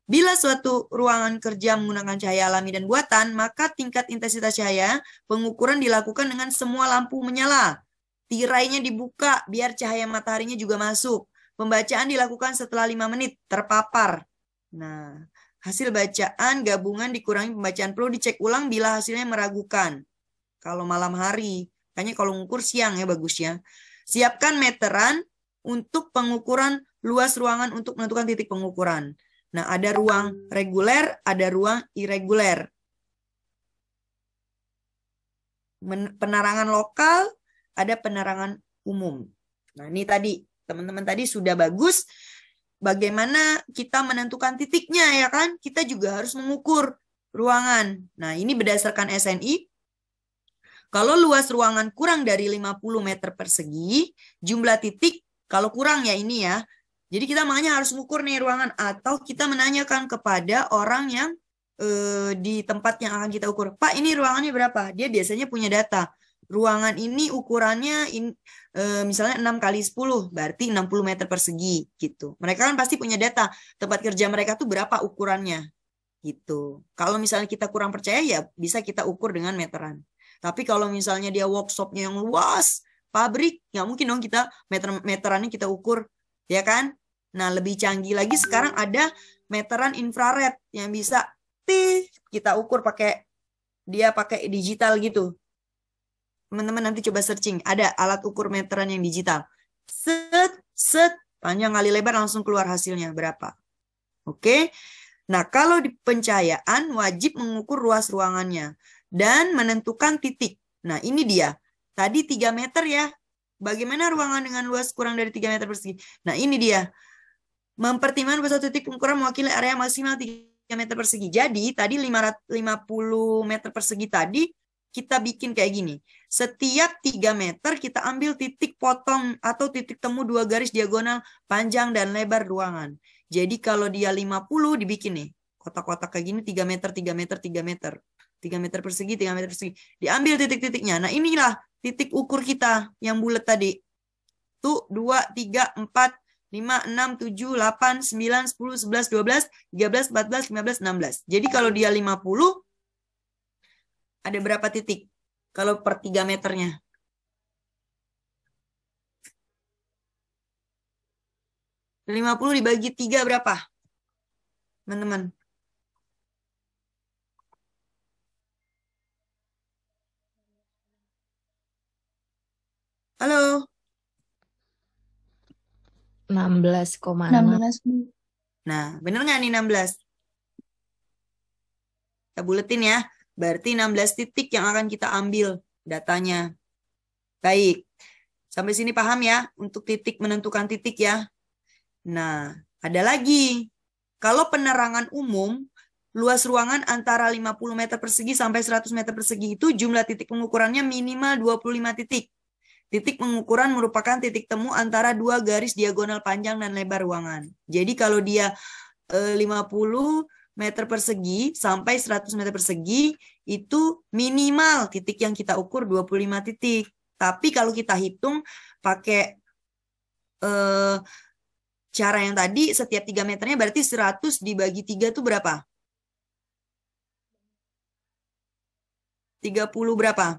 bila suatu ruangan kerja menggunakan cahaya alami dan buatan, maka tingkat intensitas cahaya pengukuran dilakukan dengan semua lampu menyala. Tirainya dibuka biar cahaya mataharinya juga masuk. Pembacaan dilakukan setelah 5 menit terpapar. Nah, hasil bacaan gabungan dikurangi pembacaan. Perlu dicek ulang bila hasilnya meragukan. Kalau malam hari, kayaknya kalau ngukur siang ya bagusnya. Siapkan meteran untuk pengukuran luas ruangan untuk menentukan titik pengukuran. Nah, ada ruang reguler, ada ruang irreguler. Penerangan lokal, ada penerangan umum. Nah, ini tadi, teman-teman tadi sudah bagus. Bagaimana kita menentukan titiknya, ya kan? Kita juga harus mengukur ruangan. Nah, ini berdasarkan SNI. Kalau luas ruangan kurang dari 50 meter persegi, jumlah titik, kalau kurang ya ini ya, jadi kita makanya harus mengukur nih ruangan atau kita menanyakan kepada orang yang di tempat yang akan kita ukur. Pak, ini ruangannya berapa? Dia biasanya punya data. Ruangan ini ukurannya misalnya 6 kali 10, berarti 60 meter persegi gitu. Mereka kan pasti punya data tempat kerja mereka tuh berapa ukurannya. Gitu. Kalau misalnya kita kurang percaya ya bisa kita ukur dengan meteran. Tapi kalau misalnya dia workshopnya yang luas, pabrik, nggak mungkin dong kita meterannya kita ukur, ya kan? Nah, lebih canggih lagi sekarang ada meteran infrared yang bisa kita ukur pakai digital gitu. Teman-teman nanti coba searching, ada alat ukur meteran yang digital. Set, panjang kali lebar langsung keluar hasilnya berapa. Oke. Nah, kalau di pencahayaan wajib mengukur ruas ruangannya dan menentukan titik. Nah, ini dia. Tadi 3 meter ya. Bagaimana ruangan dengan luas kurang dari 3 meter persegi? Nah, ini dia. Mempertimbangkan suatu titik pengukuran mewakili area maksimal 3 meter persegi. Jadi, tadi 550 meter persegi tadi kita bikin kayak gini. Setiap 3 meter kita ambil titik potong atau titik temu 2 garis diagonal panjang dan lebar ruangan. Jadi kalau dia 50 dibikin nih. Kotak-kotak kayak gini 3 meter, 3 meter, 3 meter. 3 meter persegi, 3 meter persegi. Diambil titik-titiknya. Nah inilah titik ukur kita yang bulat tadi. Tuh 2, 3, 4, 5, 6, 7, 8, 9, 10, 11, 12, 13, 14, 15, 16. Jadi kalau dia 50, ada berapa titik? Kalau per 3 meternya. Dan 50 dibagi 3 berapa? Teman-teman. Halo. 16,6. Nah, bener nggak nih 16? Kita buletin ya. Berarti 16 titik yang akan kita ambil datanya. Baik. Sampai sini paham ya? Untuk titik, menentukan titik ya. Nah, ada lagi. Kalau penerangan umum, luas ruangan antara 50 meter persegi sampai 100 meter persegi itu jumlah titik pengukurannya minimal 25 titik. Titik pengukuran merupakan titik temu antara 2 garis diagonal panjang dan lebar ruangan. Jadi kalau dia 50 meter persegi sampai 100 meter persegi itu minimal titik yang kita ukur 25 titik. Tapi kalau kita hitung pakai cara yang tadi, setiap 3 meternya berarti 100 dibagi 3 itu berapa? 30 berapa?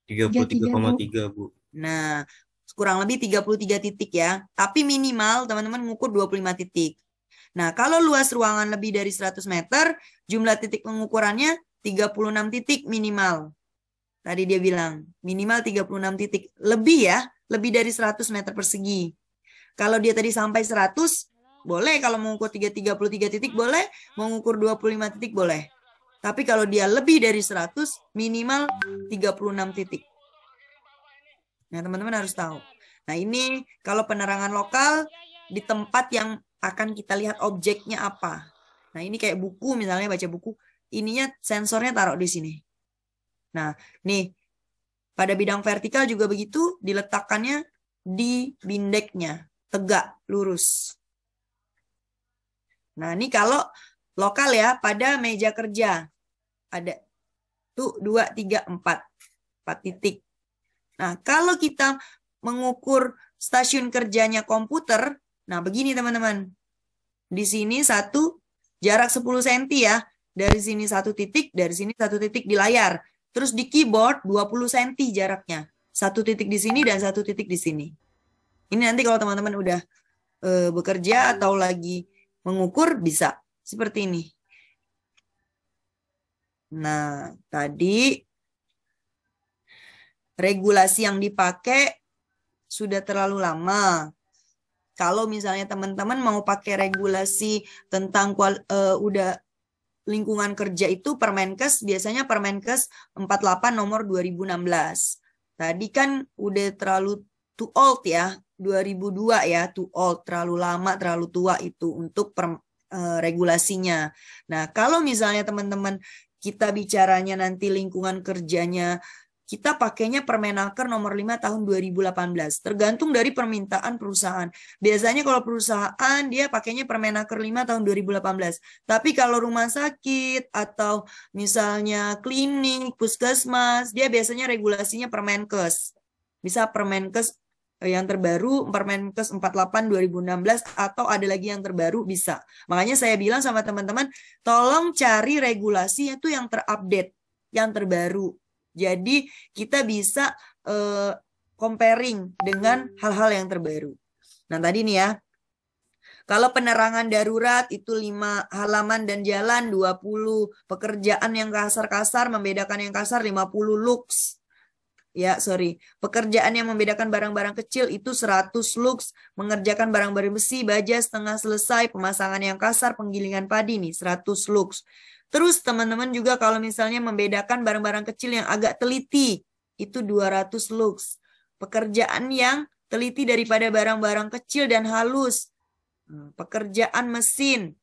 33,3, Bu. Nah, kurang lebih 33 titik ya. Tapi minimal teman-teman mengukur 25 titik. Nah, kalau luas ruangan lebih dari 100 meter, jumlah titik pengukurannya 36 titik minimal. Tadi dia bilang, minimal 36 titik. Lebih ya, lebih dari 100 meter persegi. Kalau dia tadi sampai 100, boleh. Kalau mengukur 33 titik, boleh. Mengukur 25 titik, boleh. Tapi kalau dia lebih dari 100, minimal 36 titik. Nah, teman-teman harus tahu. Nah, ini kalau penerangan lokal di tempat yang akan kita lihat objeknya apa. Nah, ini kayak buku, misalnya baca buku. Ininya sensornya taruh di sini. Nah, nih. Pada bidang vertikal juga begitu, diletakkannya di bindeknya. Tegak, lurus. Nah, ini kalau lokal ya, pada meja kerja. Ada tuh 2, 3, 4. 4 titik. Nah, kalau kita mengukur stasiun kerjanya komputer, nah begini teman-teman. Di sini satu, jarak 10 cm ya. Dari sini 1 titik, dari sini 1 titik di layar. Terus di keyboard 20 cm jaraknya. 1 titik di sini dan 1 titik di sini. Ini nanti kalau teman-teman udah bekerja atau lagi mengukur bisa seperti ini. Nah, tadi regulasi yang dipakai sudah terlalu lama. Kalau misalnya teman-teman mau pakai regulasi tentang udah lingkungan kerja itu Permenkes, biasanya Permenkes 48 nomor 2016. Tadi kan udah terlalu too old ya. 2002 ya, too old, terlalu lama, terlalu tua itu untuk regulasinya. Nah, kalau misalnya teman-teman kita bicaranya nanti lingkungan kerjanya, kita pakainya Permenaker nomor 5 tahun 2018. Tergantung dari permintaan perusahaan. Biasanya kalau perusahaan dia pakainya Permenaker 5 tahun 2018. Tapi kalau rumah sakit atau misalnya klinik, puskesmas, dia biasanya regulasinya Permenkes. Bisa Permenkes yang terbaru Permenkes 48 2016 atau ada lagi yang terbaru bisa. Makanya saya bilang sama teman-teman, tolong cari regulasi itu yang terupdate, yang terbaru. Jadi kita bisa comparing dengan hal-hal yang terbaru. Nah tadi nih ya, kalau penerangan darurat itu 5 halaman dan jalan 20, pekerjaan yang kasar-kasar membedakan yang kasar 50 lux. Ya, sorry. Pekerjaan yang membedakan barang-barang kecil itu 100 lux, mengerjakan barang-barang besi, baja setengah selesai, pemasangan yang kasar, penggilingan padi nih 100 lux. Terus teman-teman juga kalau misalnya membedakan barang-barang kecil yang agak teliti, itu 200 lux. Pekerjaan yang teliti daripada barang-barang kecil dan halus. Pekerjaan mesin,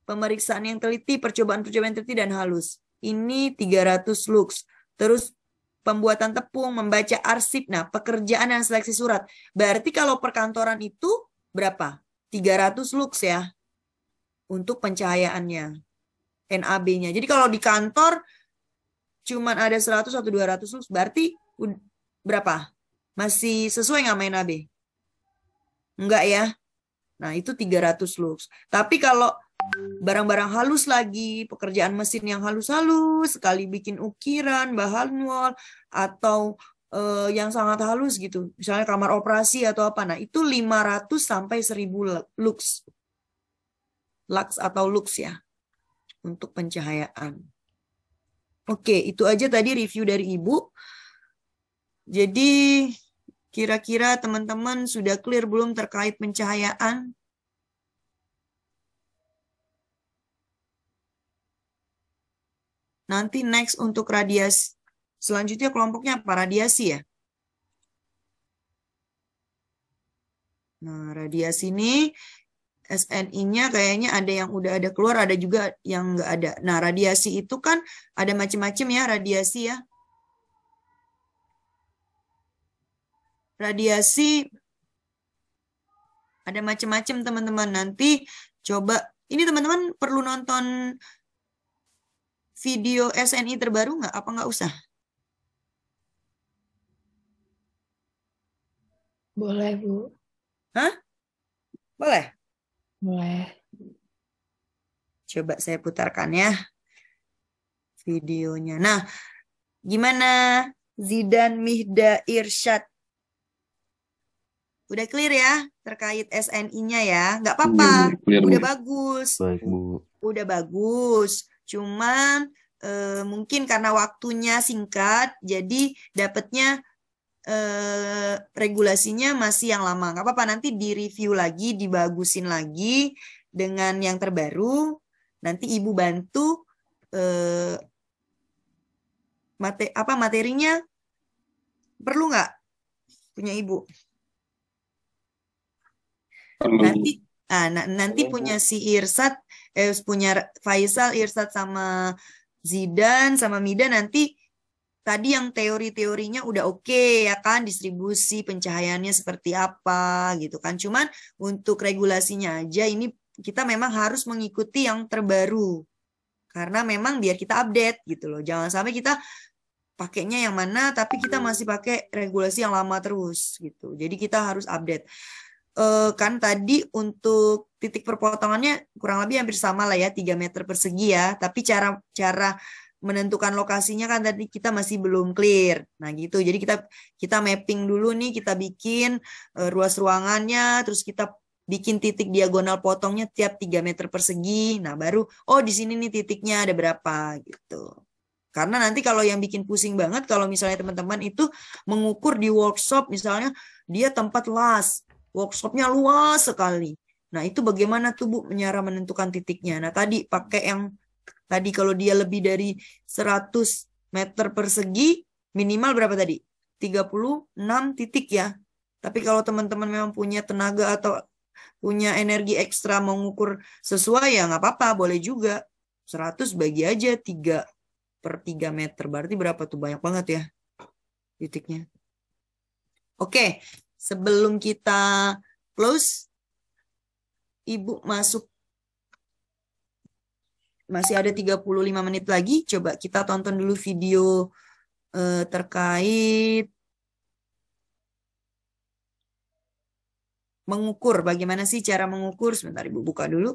pemeriksaan yang teliti, percobaan-percobaan yang teliti dan halus. Ini 300 lux. Terus pembuatan tepung, membaca arsip. Nah, pekerjaan yang seleksi surat. Berarti kalau perkantoran itu berapa? 300 lux ya. Untuk pencahayaannya. NAB-nya. Jadi kalau di kantor cuman ada 100 atau 200 lux, berarti berapa? Masih sesuai nggak sama NAB? Enggak ya? Nah, itu 300 lux. Tapi kalau barang-barang halus lagi, pekerjaan mesin yang halus-halus, sekali bikin ukiran, bahan wall, atau yang sangat halus gitu. Misalnya kamar operasi atau apa. Nah, itu 500 sampai 1000 lux. Lux atau lux ya. Untuk pencahayaan. Oke, itu aja tadi review dari Ibu. Jadi kira-kira teman-teman sudah clear belum terkait pencahayaan? Nanti next untuk radiasi. Selanjutnya kelompoknya apa? Radiasi ya? Nah, radiasi ini SNI-nya kayaknya ada yang udah ada keluar, ada juga yang nggak ada. Nah, radiasi itu kan ada macam-macam ya radiasi ya. Radiasi ada macam-macam teman-teman. Nanti coba, ini teman-teman perlu nonton video SNI terbaru nggak? Apa nggak usah? Boleh, Bu. Hah? Boleh? Boleh. Coba saya putarkan ya videonya. Nah, gimana Zidan, Mihda, Irsyad? Udah clear ya terkait SNI-nya ya? Nggak apa-apa, udah bagus. Baik, Bu. Udah bagus. Cuman mungkin karena waktunya singkat, jadi dapatnya regulasinya masih yang lama. Nggak apa-apa, nanti di-review lagi, dibagusin lagi dengan yang terbaru. Nanti Ibu bantu materinya. Perlu nggak punya Ibu? Nanti punya si Irsad, punya Faisal, Irsad sama Zidan sama Mida, nanti tadi yang teori-teorinya udah oke ya kan, distribusi pencahayaannya seperti apa gitu kan. Cuman untuk regulasinya aja ini kita memang harus mengikuti yang terbaru. Karena memang biar kita update gitu loh. Jangan sampai kita pakainya yang mana tapi kita masih pakai regulasi yang lama terus gitu. Jadi kita harus update. Kan tadi untuk titik perpotongannya kurang lebih hampir sama lah ya, 3 meter persegi ya. Tapi cara menentukan lokasinya kan tadi kita masih belum clear. Nah gitu, jadi kita mapping dulu nih, kita bikin ruas ruangannya, terus kita bikin titik diagonal potongnya tiap 3 meter persegi. Nah baru, oh di sini nih titiknya ada berapa gitu. Karena nanti kalau yang bikin pusing banget, kalau misalnya teman-teman itu mengukur di workshop, misalnya dia tempat las, workshopnya luas sekali. Nah itu bagaimana tuh Bu cara menentukan titiknya. Nah tadi pakai yang tadi kalau dia lebih dari 100 meter persegi, minimal berapa tadi? 36 titik ya. Tapi kalau teman-teman memang punya tenaga atau punya energi ekstra mengukur sesuai ya nggak apa-apa, boleh juga. 100 bagi aja 3/3 meter. Berarti berapa tuh? Banyak banget ya titiknya. Oke, sebelum kita close, Ibu masuk. Masih ada 35 menit lagi. Coba kita tonton dulu video terkait mengukur. Bagaimana sih cara mengukur? Sebentar Ibu buka dulu.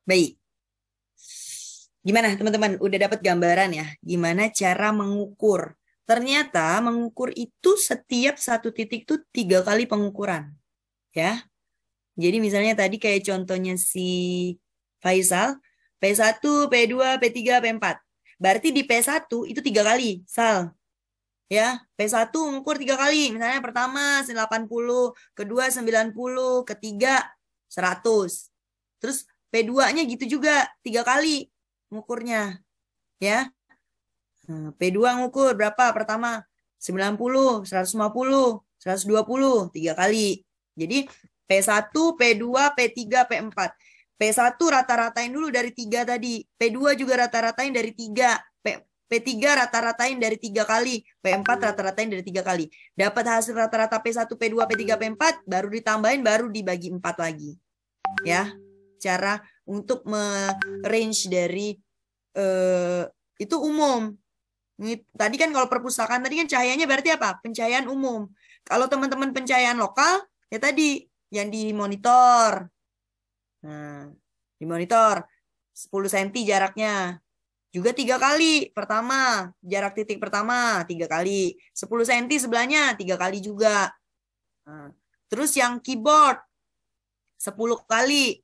Baik. Gimana teman-teman? Udah dapat gambaran ya? Gimana cara mengukur? Ternyata mengukur itu setiap satu titik tuh 3 kali pengukuran. Ya. Jadi misalnya tadi kayak contohnya si Faisal, P1, P2, P3, P4. Berarti di P1 itu 3 kali, Sal. Ya, P1 mengukur 3 kali. Misalnya pertama 80, kedua 90, ketiga 100. Terus P2-nya gitu juga 3 kali mengukurnya. Ya. Nah, P2 ngukur berapa? Pertama 90, 150, 120, 3 kali. Jadi P1, P2, P3, P4. P1 rata-ratain dulu dari 3 tadi. P2 juga rata-ratain dari 3. P3 rata-ratain dari 3 kali. P4 rata-ratain dari 3 kali. Dapat hasil rata-rata P1, P2, P3, P4. Baru ditambahin, baru dibagi 4 lagi. Ya. Cara untuk range dari itu umum. Tadi kan kalau perpustakaan tadi kan cahayanya berarti apa? Pencahayaan umum. Kalau teman-teman pencahayaan lokal, ya tadi yang di monitor. Nah, di monitor 10 cm jaraknya. Juga 3 kali. Pertama, jarak titik pertama 3 kali. 10 cm sebelahnya 3 kali juga. Nah, terus yang keyboard 10 kali.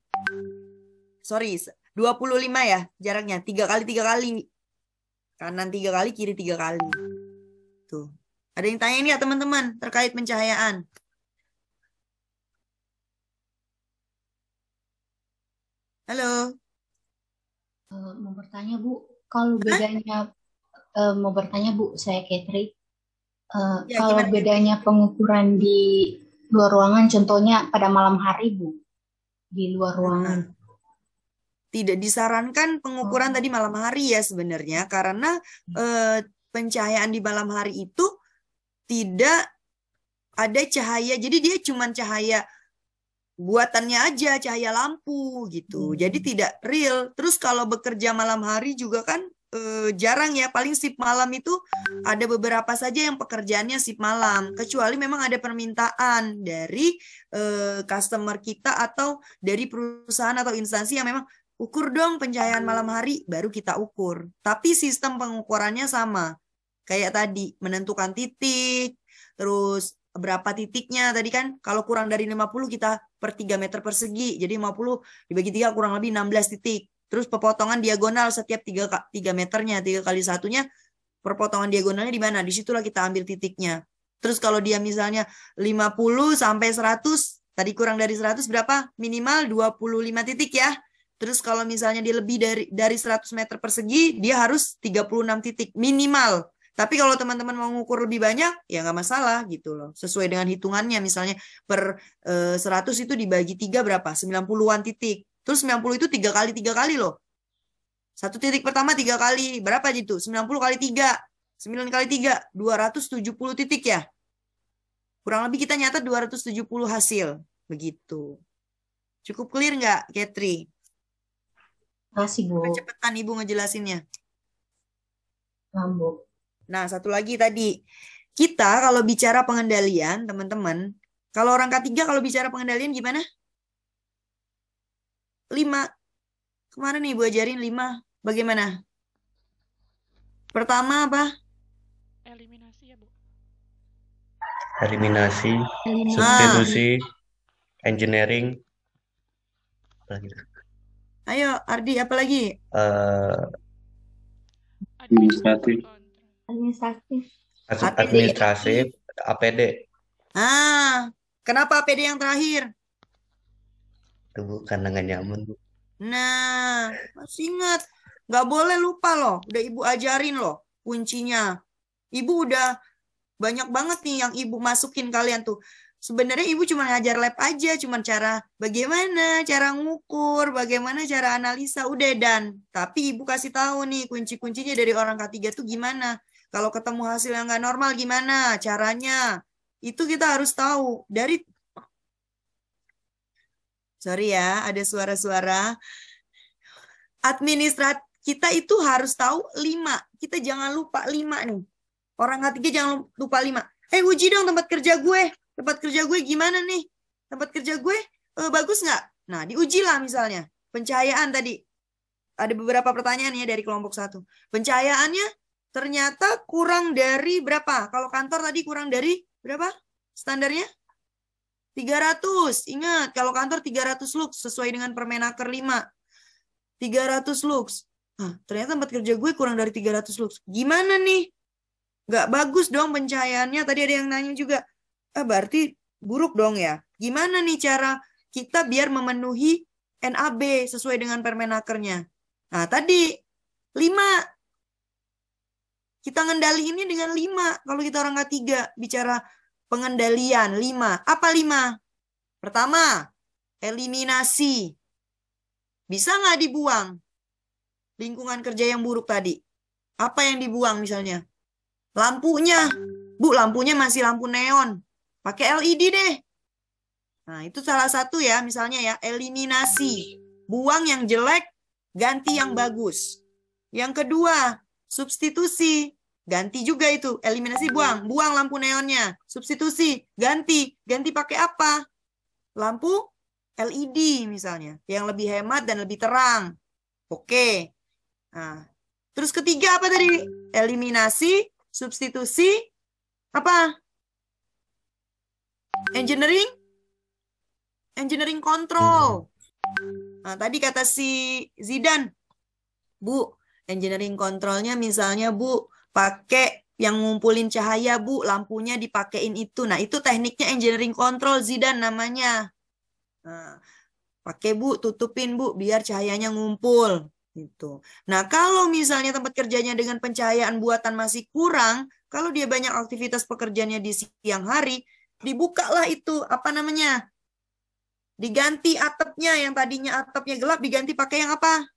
Sorry, 25 ya jaraknya. 3 kali 3 kali. Kanan 3 kali, kiri 3 kali. Tuh. Ada yang tanya ini ya teman-teman terkait pencahayaan? Halo. Mau bertanya Bu, kalau bedanya mau bertanya Bu, saya Catherine. Ya, Kalau gimana? bedanya pengukuran di luar ruangan, contohnya pada malam hari Bu, di luar ruangan. Tidak disarankan pengukuran tadi malam hari ya sebenarnya, karena pencahayaan di malam hari itu tidak ada cahaya, jadi dia cuma cahaya buatannya aja, cahaya lampu gitu. Jadi tidak real. Terus kalau bekerja malam hari juga kan jarang ya, paling shift malam itu ada beberapa saja yang pekerjaannya shift malam, kecuali memang ada permintaan dari customer kita atau dari perusahaan atau instansi yang memang ukur dong pencahayaan malam hari, baru kita ukur. Tapi sistem pengukurannya sama. Kayak tadi, menentukan titik, terus berapa titiknya tadi kan, kalau kurang dari 50 kita per 3 meter persegi, jadi 50 dibagi 3 kurang lebih 16 titik. Terus pepotongan diagonal setiap 3 meternya, 3 kali satunya, perpotongan diagonalnya di mana? Disitulah kita ambil titiknya. Terus kalau dia misalnya 50 sampai 100, tadi kurang dari 100 berapa? Minimal 25 titik ya. Terus kalau misalnya dia lebih dari 100 meter persegi, dia harus 36 titik minimal. Tapi kalau teman-teman mau ngukur lebih banyak, ya nggak masalah gitu loh. Sesuai dengan hitungannya, misalnya per 100 itu dibagi 3 berapa? 90-an titik. Terus 90 itu 3 kali loh. Satu titik pertama 3 kali. Berapa gitu? 90 kali 3. 9 kali 3. 270 titik ya. Kurang lebih kita nyatat 270 hasil. Begitu. Cukup clear nggak, Catherine? Makasih Bu. Cepetan Ibu ngejelasinnya. Bu. Nah, satu lagi tadi. Kita kalau bicara pengendalian, teman-teman, kalau orang K3 kalau bicara pengendalian gimana? 5. Kemarin Ibu ajarin 5. Bagaimana? Pertama apa? Eliminasi ya, Bu. Eliminasi, substitusi, engineering. Ayo, Ardi, apa lagi? Administratif, APD. Kenapa APD yang terakhir? Itu karena nggak nyaman, Bu. Nah, masih ingat. Nggak boleh lupa loh. Udah Ibu ajarin loh kuncinya. Ibu udah banyak banget nih yang Ibu masukin kalian tuh. Sebenarnya Ibu cuma ngajar lab aja, cuma bagaimana cara ngukur, bagaimana cara analisa, udah dan. Tapi Ibu kasih tahu nih kunci-kuncinya dari orang K3 tuh gimana. Kalau ketemu hasil yang nggak normal gimana caranya. Itu kita harus tahu. Sorry ya, ada suara-suara. Administratif kita itu harus tahu 5. Kita jangan lupa 5 nih. Orang K3 jangan lupa 5. Uji dong tempat kerja gue. Tempat kerja gue gimana nih? Tempat kerja gue bagus nggak? Nah, diuji lah misalnya. pencahayaan tadi. Ada beberapa pertanyaan ya dari kelompok 1. Pencahayaannya ternyata kurang dari berapa? Kalau kantor tadi kurang dari berapa? Standarnya? 300. Ingat, kalau kantor 300 lux sesuai dengan Permenaker 5. 300 lux. Nah, ternyata tempat kerja gue kurang dari 300 lux. Gimana nih? Nggak bagus dong pencahayaannya. Tadi ada yang nanya juga. Berarti buruk dong ya. Gimana nih cara kita biar memenuhi NAB sesuai dengan Permenakernya? Nah, tadi 5. Kita ngendaliinnya dengan 5. Kalau kita orang ketiga bicara pengendalian 5. Apa 5? Pertama, eliminasi. Bisa nggak dibuang lingkungan kerja yang buruk tadi? Apa yang dibuang misalnya? Lampunya. Bu, lampunya masih lampu neon. Pakai LED deh. Nah, itu salah satu ya, misalnya ya, eliminasi. Buang yang jelek, ganti yang bagus. Yang kedua, substitusi. Ganti juga itu, eliminasi buang. Buang lampu neonnya. Substitusi, ganti. Ganti pakai apa? Lampu LED misalnya, yang lebih hemat dan lebih terang. Oke. Nah, terus ketiga apa tadi? Eliminasi, substitusi, apa? Engineering control. Nah, tadi kata si Zidan, Bu, engineering controlnya misalnya Bu, pakai yang ngumpulin cahaya Bu, lampunya dipakein itu. Nah, itu tekniknya engineering control Zidan namanya. Nah, pakai Bu, tutupin Bu, biar cahayanya ngumpul. Gitu. Nah, kalau misalnya tempat kerjanya dengan pencahayaan buatan masih kurang, kalau dia banyak aktivitas pekerjaannya di siang hari, dibukalah itu, apa namanya? Diganti atapnya, yang tadinya atapnya gelap, diganti pakai yang apa?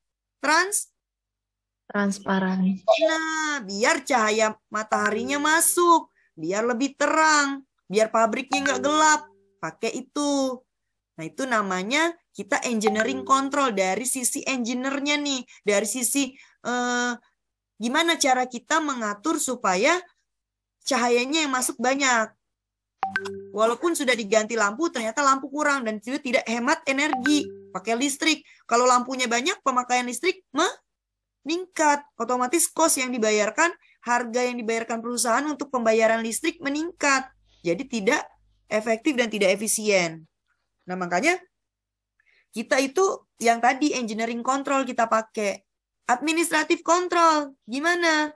Transparan. Nah, biar cahaya mataharinya masuk, biar lebih terang, biar pabriknya nggak gelap, pakai itu. Nah, itu namanya kita engineering control dari sisi engineer-nya nih, dari sisi gimana cara kita mengatur supaya cahayanya yang masuk banyak. Walaupun sudah diganti lampu, ternyata lampu kurang dan itu tidak hemat energi, pakai listrik. Kalau lampunya banyak, pemakaian listrik meningkat. Otomatis cost yang dibayarkan, harga yang dibayarkan perusahaan untuk pembayaran listrik meningkat. Jadi tidak efektif dan tidak efisien. Nah, makanya kita itu yang tadi engineering control kita pakai. Administratif control, gimana?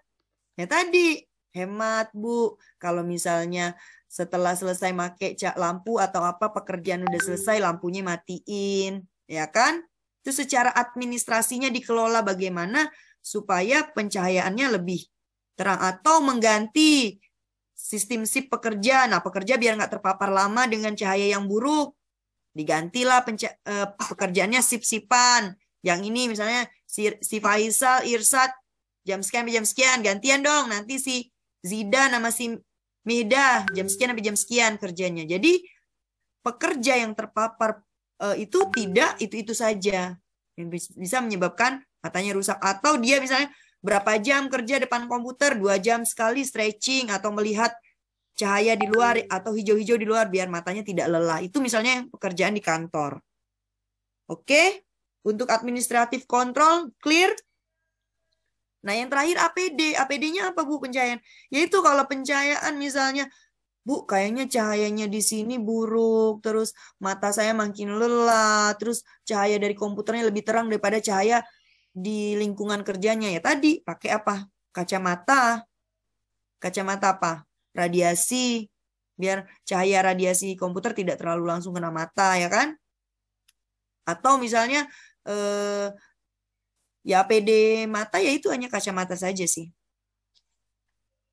Ya tadi, hemat Bu. Kalau misalnya setelah selesai pakai lampu atau apa, pekerjaan udah selesai, lampunya matiin. Ya kan? Itu secara administrasinya dikelola bagaimana supaya pencahayaannya lebih terang. Atau mengganti sistem shift pekerja. Nah, pekerja biar nggak terpapar lama dengan cahaya yang buruk. Digantilah pekerjaannya sip-sipan. Yang ini misalnya si Faisal, Irsad, jam sekian sampai jam sekian. Gantian dong. Nanti si Zidan sama si Mihdah, jam sekian sampai jam sekian kerjanya. Jadi pekerja yang terpapar itu tidak itu saja. Yang bisa menyebabkan matanya rusak. Atau dia misalnya berapa jam kerja depan komputer, 2 jam sekali stretching atau melihat cahaya di luar atau hijau-hijau di luar biar matanya tidak lelah. Itu misalnya pekerjaan di kantor. Oke, untuk administratif kontrol clear. Nah, yang terakhir APD. APD-nya apa Bu pencahayaan? Yaitu kalau pencahayaan misalnya, Bu, kayaknya cahayanya di sini buruk, terus mata saya makin lelah, terus cahaya dari komputernya lebih terang daripada cahaya di lingkungan kerjanya. Ya tadi, pakai apa? Kacamata. Kacamata apa? Radiasi, biar cahaya radiasi komputer tidak terlalu langsung kena mata, ya kan? Atau misalnya ya APD mata ya itu hanya kacamata saja sih.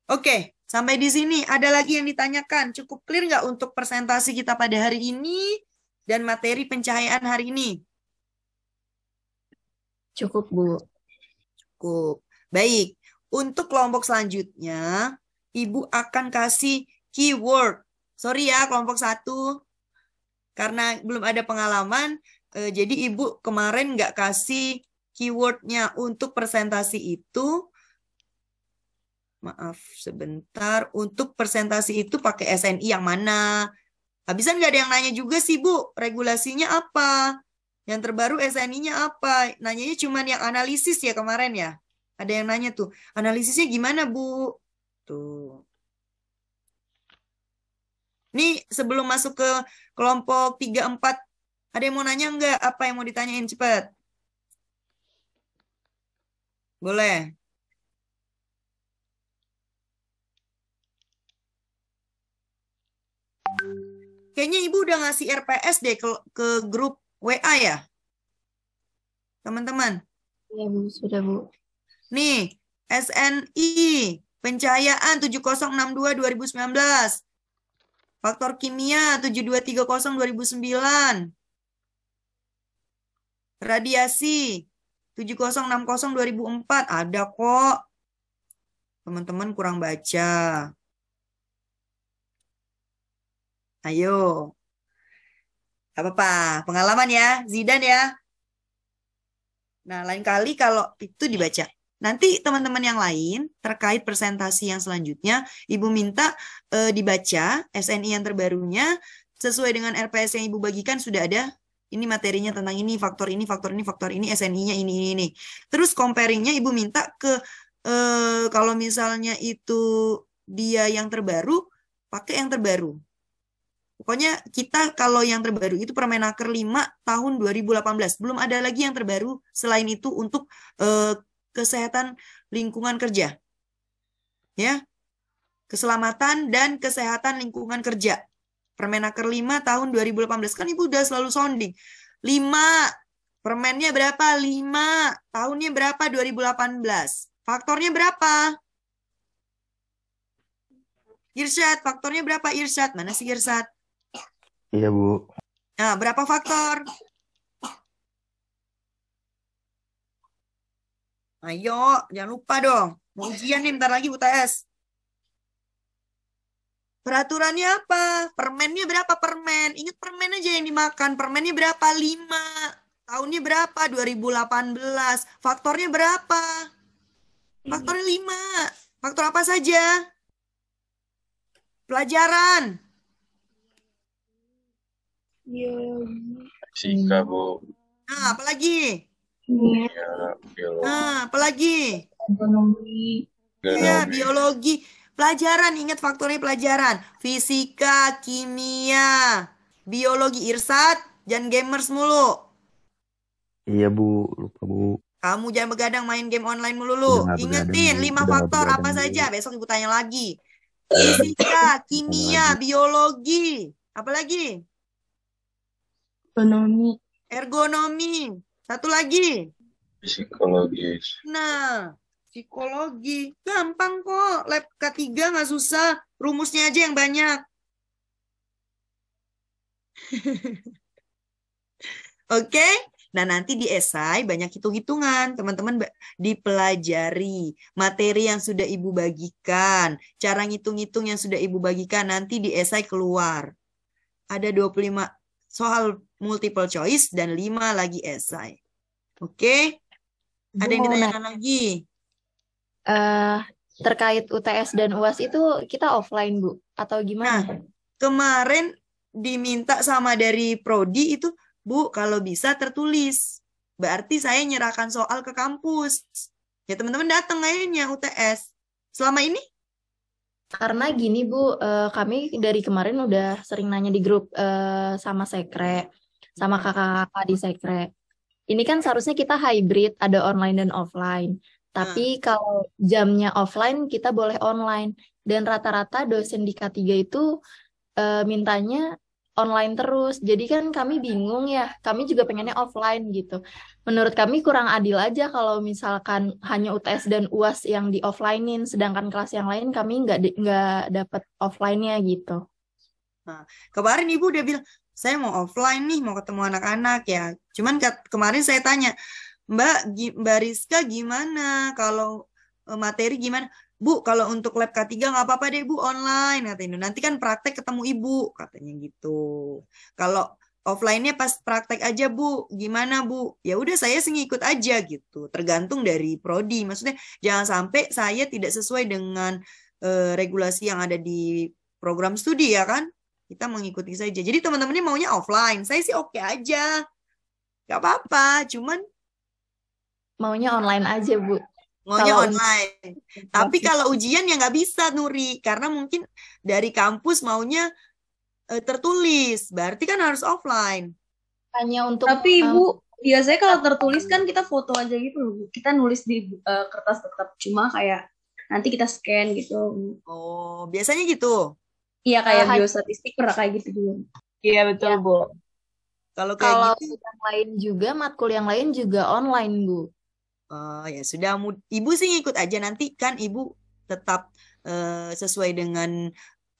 Oke, sampai di sini ada lagi yang ditanyakan. Cukup clear nggak untuk presentasi kita pada hari ini dan materi pencahayaan hari ini? Cukup, Bu. Cukup. Baik, untuk kelompok selanjutnya Ibu akan kasih keyword. Sorry ya kelompok 1. Karena belum ada pengalaman, jadi Ibu kemarin nggak kasih keywordnya untuk presentasi itu. Maaf sebentar. Untuk presentasi itu pakai SNI yang mana? Habisan nggak ada yang nanya juga sih Bu, regulasinya apa? Yang terbaru SNI-nya apa? Nanyanya cuman yang analisis ya kemarin ya. Ada yang nanya tuh, analisisnya gimana Bu? Tuh. Nih sebelum masuk ke kelompok 3-4, ada yang mau nanya nggak? Apa yang mau ditanyain cepat? Boleh. Kayaknya Ibu udah ngasih RPS deh ke grup WA ya? Teman-teman. Iya Bu, sudah Bu. Nih, SNI, pencahayaan 7062 2019. Faktor kimia 7230 2009. Radiasi 7060 2004. Ada kok. Teman-teman kurang baca. Ayo. Gak apa-apa. Pengalaman ya. Zidan ya. Nah, lain kali kalau itu dibaca. Nanti teman-teman yang lain terkait presentasi yang selanjutnya, Ibu minta dibaca SNI yang terbarunya sesuai dengan RPS yang Ibu bagikan sudah ada. Ini materinya tentang ini, faktor ini, faktor ini, faktor ini, SNI-nya ini. Terus comparing-nya Ibu minta ke kalau misalnya itu dia yang terbaru, pakai yang terbaru. Pokoknya kita kalau yang terbaru itu Permenaker 5 tahun 2018. Belum ada lagi yang terbaru selain itu untuk kesehatan lingkungan kerja. Ya. Keselamatan dan kesehatan lingkungan kerja. Permenaker 5 tahun 2018. Kan Ibu udah selalu sounding. 5. Permennya berapa? 5. Tahunnya berapa? 2018. Faktornya berapa? Irsyad, faktornya berapa Irsyad? Mana sih Irsyad? Iya, Bu. Nah, berapa faktor? Ayo, jangan lupa dong. Mau ujian nih, bentar lagi UTS. Peraturannya apa? Permennya berapa permen? Ingat permen aja yang dimakan. Permennya berapa? 5. Tahunnya berapa? 2018. Faktornya berapa? Faktornya 5. Faktor apa saja? Pelajaran. Fisika, Bu. Nah, apalagi? Ya, biologi. Nah, apalagi? Ekonomi. Ya, biologi. Pelajaran, ingat faktornya pelajaran. Fisika, kimia, biologi. Irsat, jangan gamers mulu. Iya, Bu. Lupa, Bu. Kamu jangan begadang main game online mulu lu. Ingetin 5 faktor apa saja. Besok Ibu tanya lagi. Fisika, kimia, biologi. Apalagi? Ekonomi. Ergonomi. Satu lagi. Psikologis. Nah, psikologi. Gampang kok. Lab K3 nggak susah. Rumusnya aja yang banyak. Oke? Nah, nanti di esai banyak hitung-hitungan. Teman-teman dipelajari. Materi yang sudah Ibu bagikan. Cara ngitung-ngitung yang sudah Ibu bagikan. Nanti di esai keluar. Ada 25 soal multiple choice dan 5 lagi esai. Oke? Ada yang ditanyakan lagi? Terkait UTS dan UAS itu kita offline, Bu? Atau gimana? Nah, kemarin diminta sama dari Prodi itu, Bu, kalau bisa tertulis. Berarti saya nyerahkan soal ke kampus. Ya teman-teman datang akhirnya UTS. Selama ini? Karena gini Bu, kami dari kemarin udah sering nanya di grup sama Sekre, sama kakak-kakak di Sekre. Ini kan seharusnya kita hybrid, ada online dan offline. Tapi kalau jamnya offline, kita boleh online. Dan rata-rata dosen di K3 itu mintanya online terus. Jadi kan kami bingung ya, kami juga pengennya offline gitu. Menurut kami kurang adil aja kalau misalkan hanya UTS dan UAS yang di offline-in, sedangkan kelas yang lain kami nggak dapat offline-nya gitu. Nah, kemarin Ibu udah bilang, saya mau offline nih, mau ketemu anak-anak ya. Cuman kemarin saya tanya, Mbak Rizka gimana? Kalau materi gimana? Bu, kalau untuk lab K3 nggak apa-apa deh Bu, online katanya. Nanti kan praktek ketemu Ibu, katanya gitu. Kalau offline-nya pas praktek aja Bu, gimana Bu? Ya udah saya sih ngikut aja gitu. Tergantung dari prodi. Maksudnya jangan sampai saya tidak sesuai dengan regulasi yang ada di program studi ya kan? Kita mengikuti saja. Jadi teman-temannya maunya offline. Saya sih oke aja. Gak apa-apa, cuman Maunya online aja, Bu. maunya Kalau online. Tapi kalau ujian ya nggak bisa, Nuri, karena mungkin dari kampus maunya tertulis, berarti kan harus offline. hanya untuk Tapi Ibu, biasanya kalau tertulis kan kita foto aja gitu loh, Bu. Kita nulis di kertas tetap, cuma kayak nanti kita scan gitu. Oh, biasanya gitu. Iya, kayak hanya- biostatistik pernah kayak gitu juga. Iya, betul, Bu. Kalau kayak kalau gitu, yang lain juga, matkul yang lain juga online, Bu. oh ya sudah, Ibu sih ngikut aja, nanti kan Ibu tetap sesuai dengan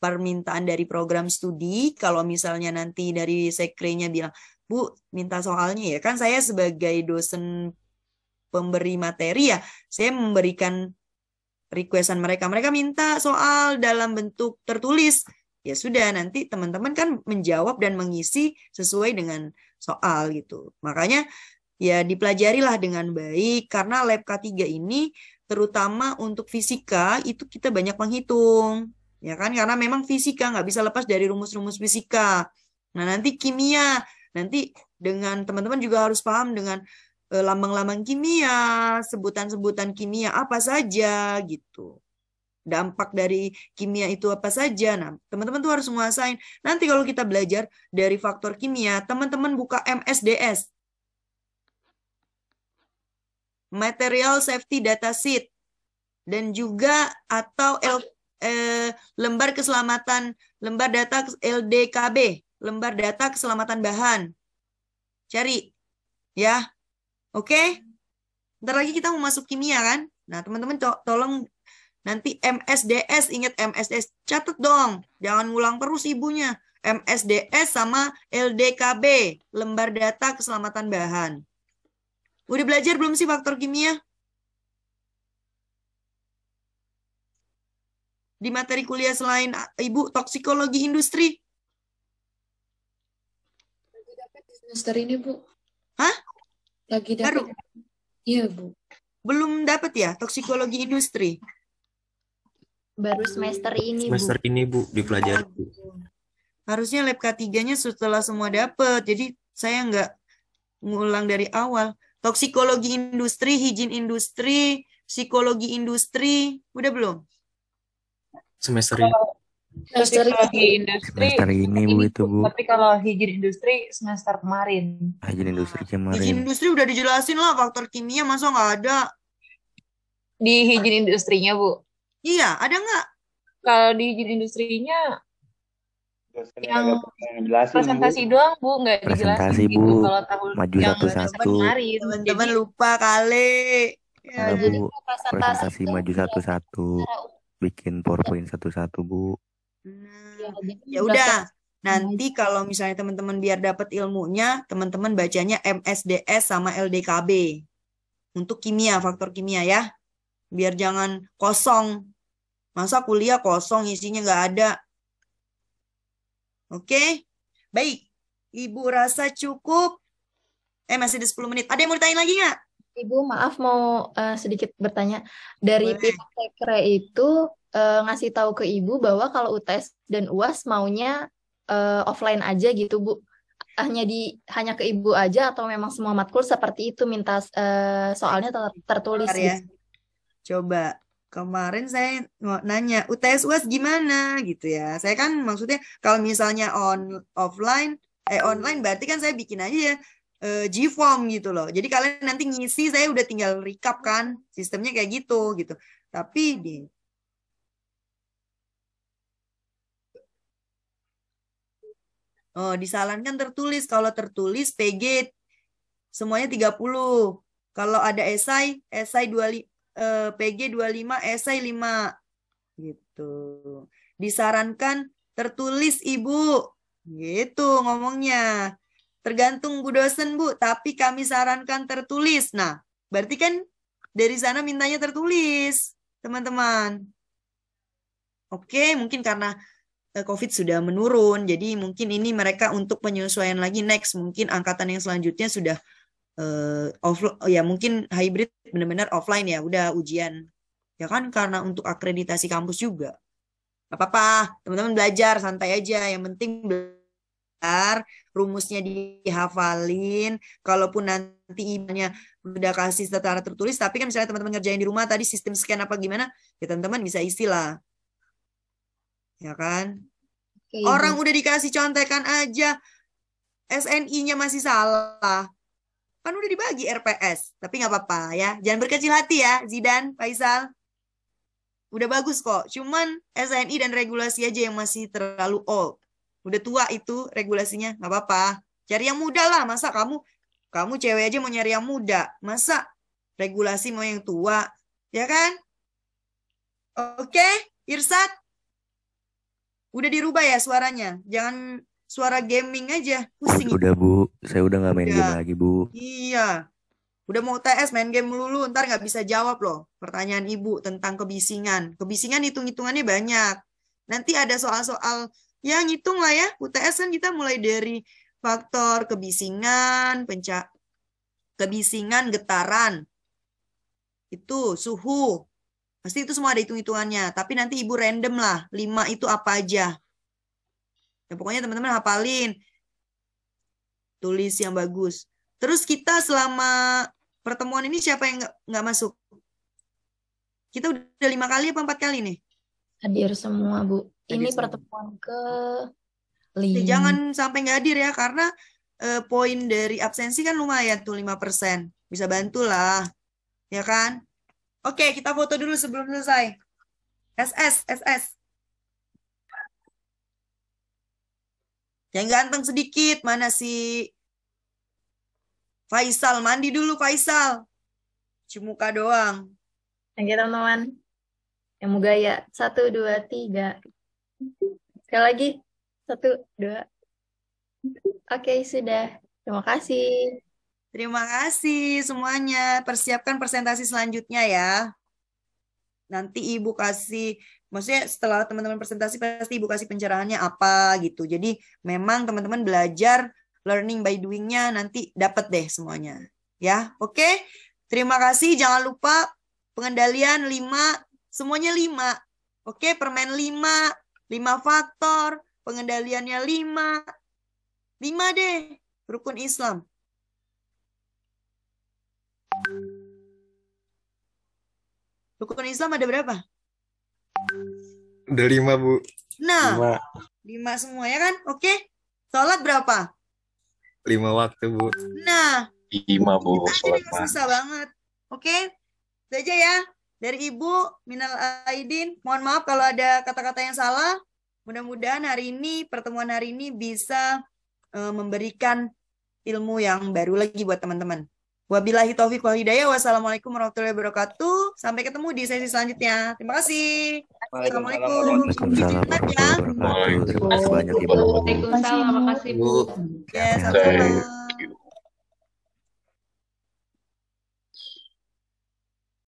permintaan dari program studi. Kalau misalnya nanti dari sekrenya bilang, Bu, minta soalnya ya, kan saya sebagai dosen pemberi materi ya, saya memberikan requestan mereka. Mereka minta soal dalam bentuk tertulis. Ya sudah, nanti teman-teman kan menjawab dan mengisi sesuai dengan soal gitu. Makanya ya dipelajarilah dengan baik, karena lab K3 ini terutama untuk fisika itu kita banyak menghitung. Ya kan, karena memang fisika nggak bisa lepas dari rumus-rumus fisika. Nah, nanti kimia, nanti dengan teman-teman juga harus paham dengan lambang-lambang kimia, sebutan-sebutan kimia apa saja gitu. Dampak dari kimia itu apa saja. Nah, teman-teman tuh harus menguasain. Nanti kalau kita belajar dari faktor kimia, teman-teman buka MSDS. Material Safety Data Sheet. Dan juga atau lembar keselamatan, lembar data LDKB, lembar data keselamatan bahan. Cari. Ya. Oke? Ntar lagi kita mau masuk kimia kan? Nah, teman-teman tolong nanti MSDS, ingat MSDS, catat dong. Jangan ngulang terus ibunya. MSDS sama LDKB, lembar data keselamatan bahan. Udah belajar belum sih faktor kimia? Di materi kuliah selain Ibu toksikologi industri? Lagi dapat di semester ini, Bu. Hah? Lagi Baru? dapat. Iya, Bu. Belum dapat ya toksikologi industri? Baru semester ini, Semester Bu. ini, Bu, dipelajari, Bu. Harusnya lab K3-nya setelah semua dapat. Jadi saya nggak ngulang dari awal. Toksikologi industri, higien industri, psikologi industri, udah belum? Semester ini. Psikologi industri Semester ini, Bu, itu, Bu. Tapi kalau higien industri semester kemarin. Higien industri Higien kemarin. industri udah dijelasin lah, faktor kimia masa nggak ada? Di higien industrinya, Bu. Iya, ada nggak? Kalau di higien industrinya yang Jelasin, presentasi doang, Bu, nggak Presentasi, dijelasin gitu. Bu. Kalau tahun Maju yang satu-satu. kemarin. Teman-teman Jadi lupa kali. Enggak, Jadi Bu. presentasi Presentasi itu maju satu-satu. Bikin PowerPoint satu-satu, Bu. Ya udah, nanti kalau misalnya teman-teman biar dapat ilmunya, teman-teman bacanya MSDS sama LDKB untuk kimia, faktor kimia ya. Biar jangan kosong. Masa kuliah kosong isinya nggak ada. Oke, baik. Ibu rasa cukup. Masih ada 10 menit. Ada yang mau ditanya lagi nggak? Ibu, maaf mau sedikit bertanya. Dari Boleh. pihak Sekre itu ngasih tahu ke Ibu bahwa kalau UTS dan UAS maunya offline aja gitu, Bu. Hanya ke Ibu aja atau memang semua matkul seperti itu minta soalnya tertulis Bentar ya. gitu. Coba. Kemarin saya mau nanya, UTS UAS gimana gitu ya. Saya kan maksudnya kalau misalnya online berarti kan saya bikin aja ya G-form gitu loh. Jadi kalian nanti ngisi, saya udah tinggal recap kan. Sistemnya kayak gitu. Tapi disarankan tertulis. Kalau tertulis PG semuanya 30. Kalau ada esai 25, PG 25, esai 5 gitu. Disarankan tertulis Ibu. Gitu ngomongnya. Tergantung Bu dosen, Bu, tapi kami sarankan tertulis. Nah, berarti kan dari sana mintanya tertulis, teman-teman. Oke, mungkin karena COVID sudah menurun, jadi mungkin ini mereka untuk penyesuaian lagi next. Mungkin angkatan yang selanjutnya sudah ya mungkin hybrid benar-benar offline ya, udah ujian. Ya kan karena untuk akreditasi kampus juga. Gak apa-apa, teman-teman belajar santai aja. Yang penting belajar, rumusnya dihafalin. Kalaupun nanti ibunya udah kasih secara tertulis, tapi kan misalnya teman-teman ngerjain di rumah tadi sistem scan apa gimana, ya teman-teman bisa isi lah. Ya kan? Oke, Orang Ibu. udah dikasih contekan aja, SNI-nya masih salah. Kan udah dibagi RPS, tapi nggak apa-apa ya. Jangan berkecil hati ya, Zidan, Faisal. Udah bagus kok, cuman SNI dan regulasi aja yang masih terlalu old. Udah tua itu regulasinya, nggak apa-apa. Cari yang muda lah, masa kamu cewek aja mau nyari yang muda, masa regulasi mau yang tua, ya kan? Oke, Irsat, udah dirubah ya suaranya, jangan suara gaming aja, pusing. Udah Bu, saya udah nggak main Udah. game lagi Bu. Iya. Udah mau TS main game melulu, ntar nggak bisa jawab loh pertanyaan Ibu tentang kebisingan. Kebisingan hitung-hitungannya banyak. Nanti ada soal-soal ya ngitung lah ya. UTS kan kita mulai dari faktor kebisingan, kebisingan, getaran. Itu suhu. Pasti itu semua ada hitung-hitungannya. Tapi nanti Ibu random lah. 5 itu apa aja. Ya, pokoknya teman-teman hafalin. Tulis yang bagus. Terus kita selama pertemuan ini siapa yang nggak masuk? Kita udah 5 kali apa 4 kali nih? Hadir semua, Bu. Hadir Ini semua. pertemuan ke Ya, jangan sampai nggak hadir ya, karena poin dari absensi kan lumayan tuh 5%. Bisa bantu lah. Ya kan? Oke, kita foto dulu sebelum selesai. SS. Yang ganteng sedikit, mana si Faisal, mandi dulu Faisal. Cimuka doang. Oke, teman-teman. Yang mau gaya. 1, 2, 3. Sekali lagi. 1, 2. Oke, sudah. Terima kasih. Terima kasih semuanya. Persiapkan presentasi selanjutnya ya. Nanti Ibu kasih, maksudnya setelah teman-teman presentasi pasti Ibu kasih pencerahannya apa gitu. Jadi memang teman-teman belajar learning by doing-nya nanti dapat deh semuanya. Ya, oke? Terima kasih. Jangan lupa pengendalian 5, semuanya 5. Oke, permen 5, 5 faktor, pengendaliannya 5. 5 deh, rukun Islam. Rukun Islam ada berapa? Udah 5 Bu. Nah, 5 semua ya kan? Oke. Salat berapa? 5 waktu Bu. Nah, 5 Bu, kita sholat jadi susah banget. Oke, itu aja ya. Dari Ibu, minal aidin. Mohon maaf kalau ada kata-kata yang salah. Mudah-mudahan hari ini, pertemuan hari ini bisa memberikan ilmu yang baru lagi buat teman-teman. Wabillahi taufiq wal hidayah. Wassalamualaikum warahmatullahi wabarakatuh. Sampai ketemu di sesi selanjutnya. Terima kasih. Assalamualaikum. Waalaikumsalam warahmatullahi wabarakatuh. Terima kasih banyak Ibu. Waalaikumsalam. Makasih Bu. Ya, sama-sama.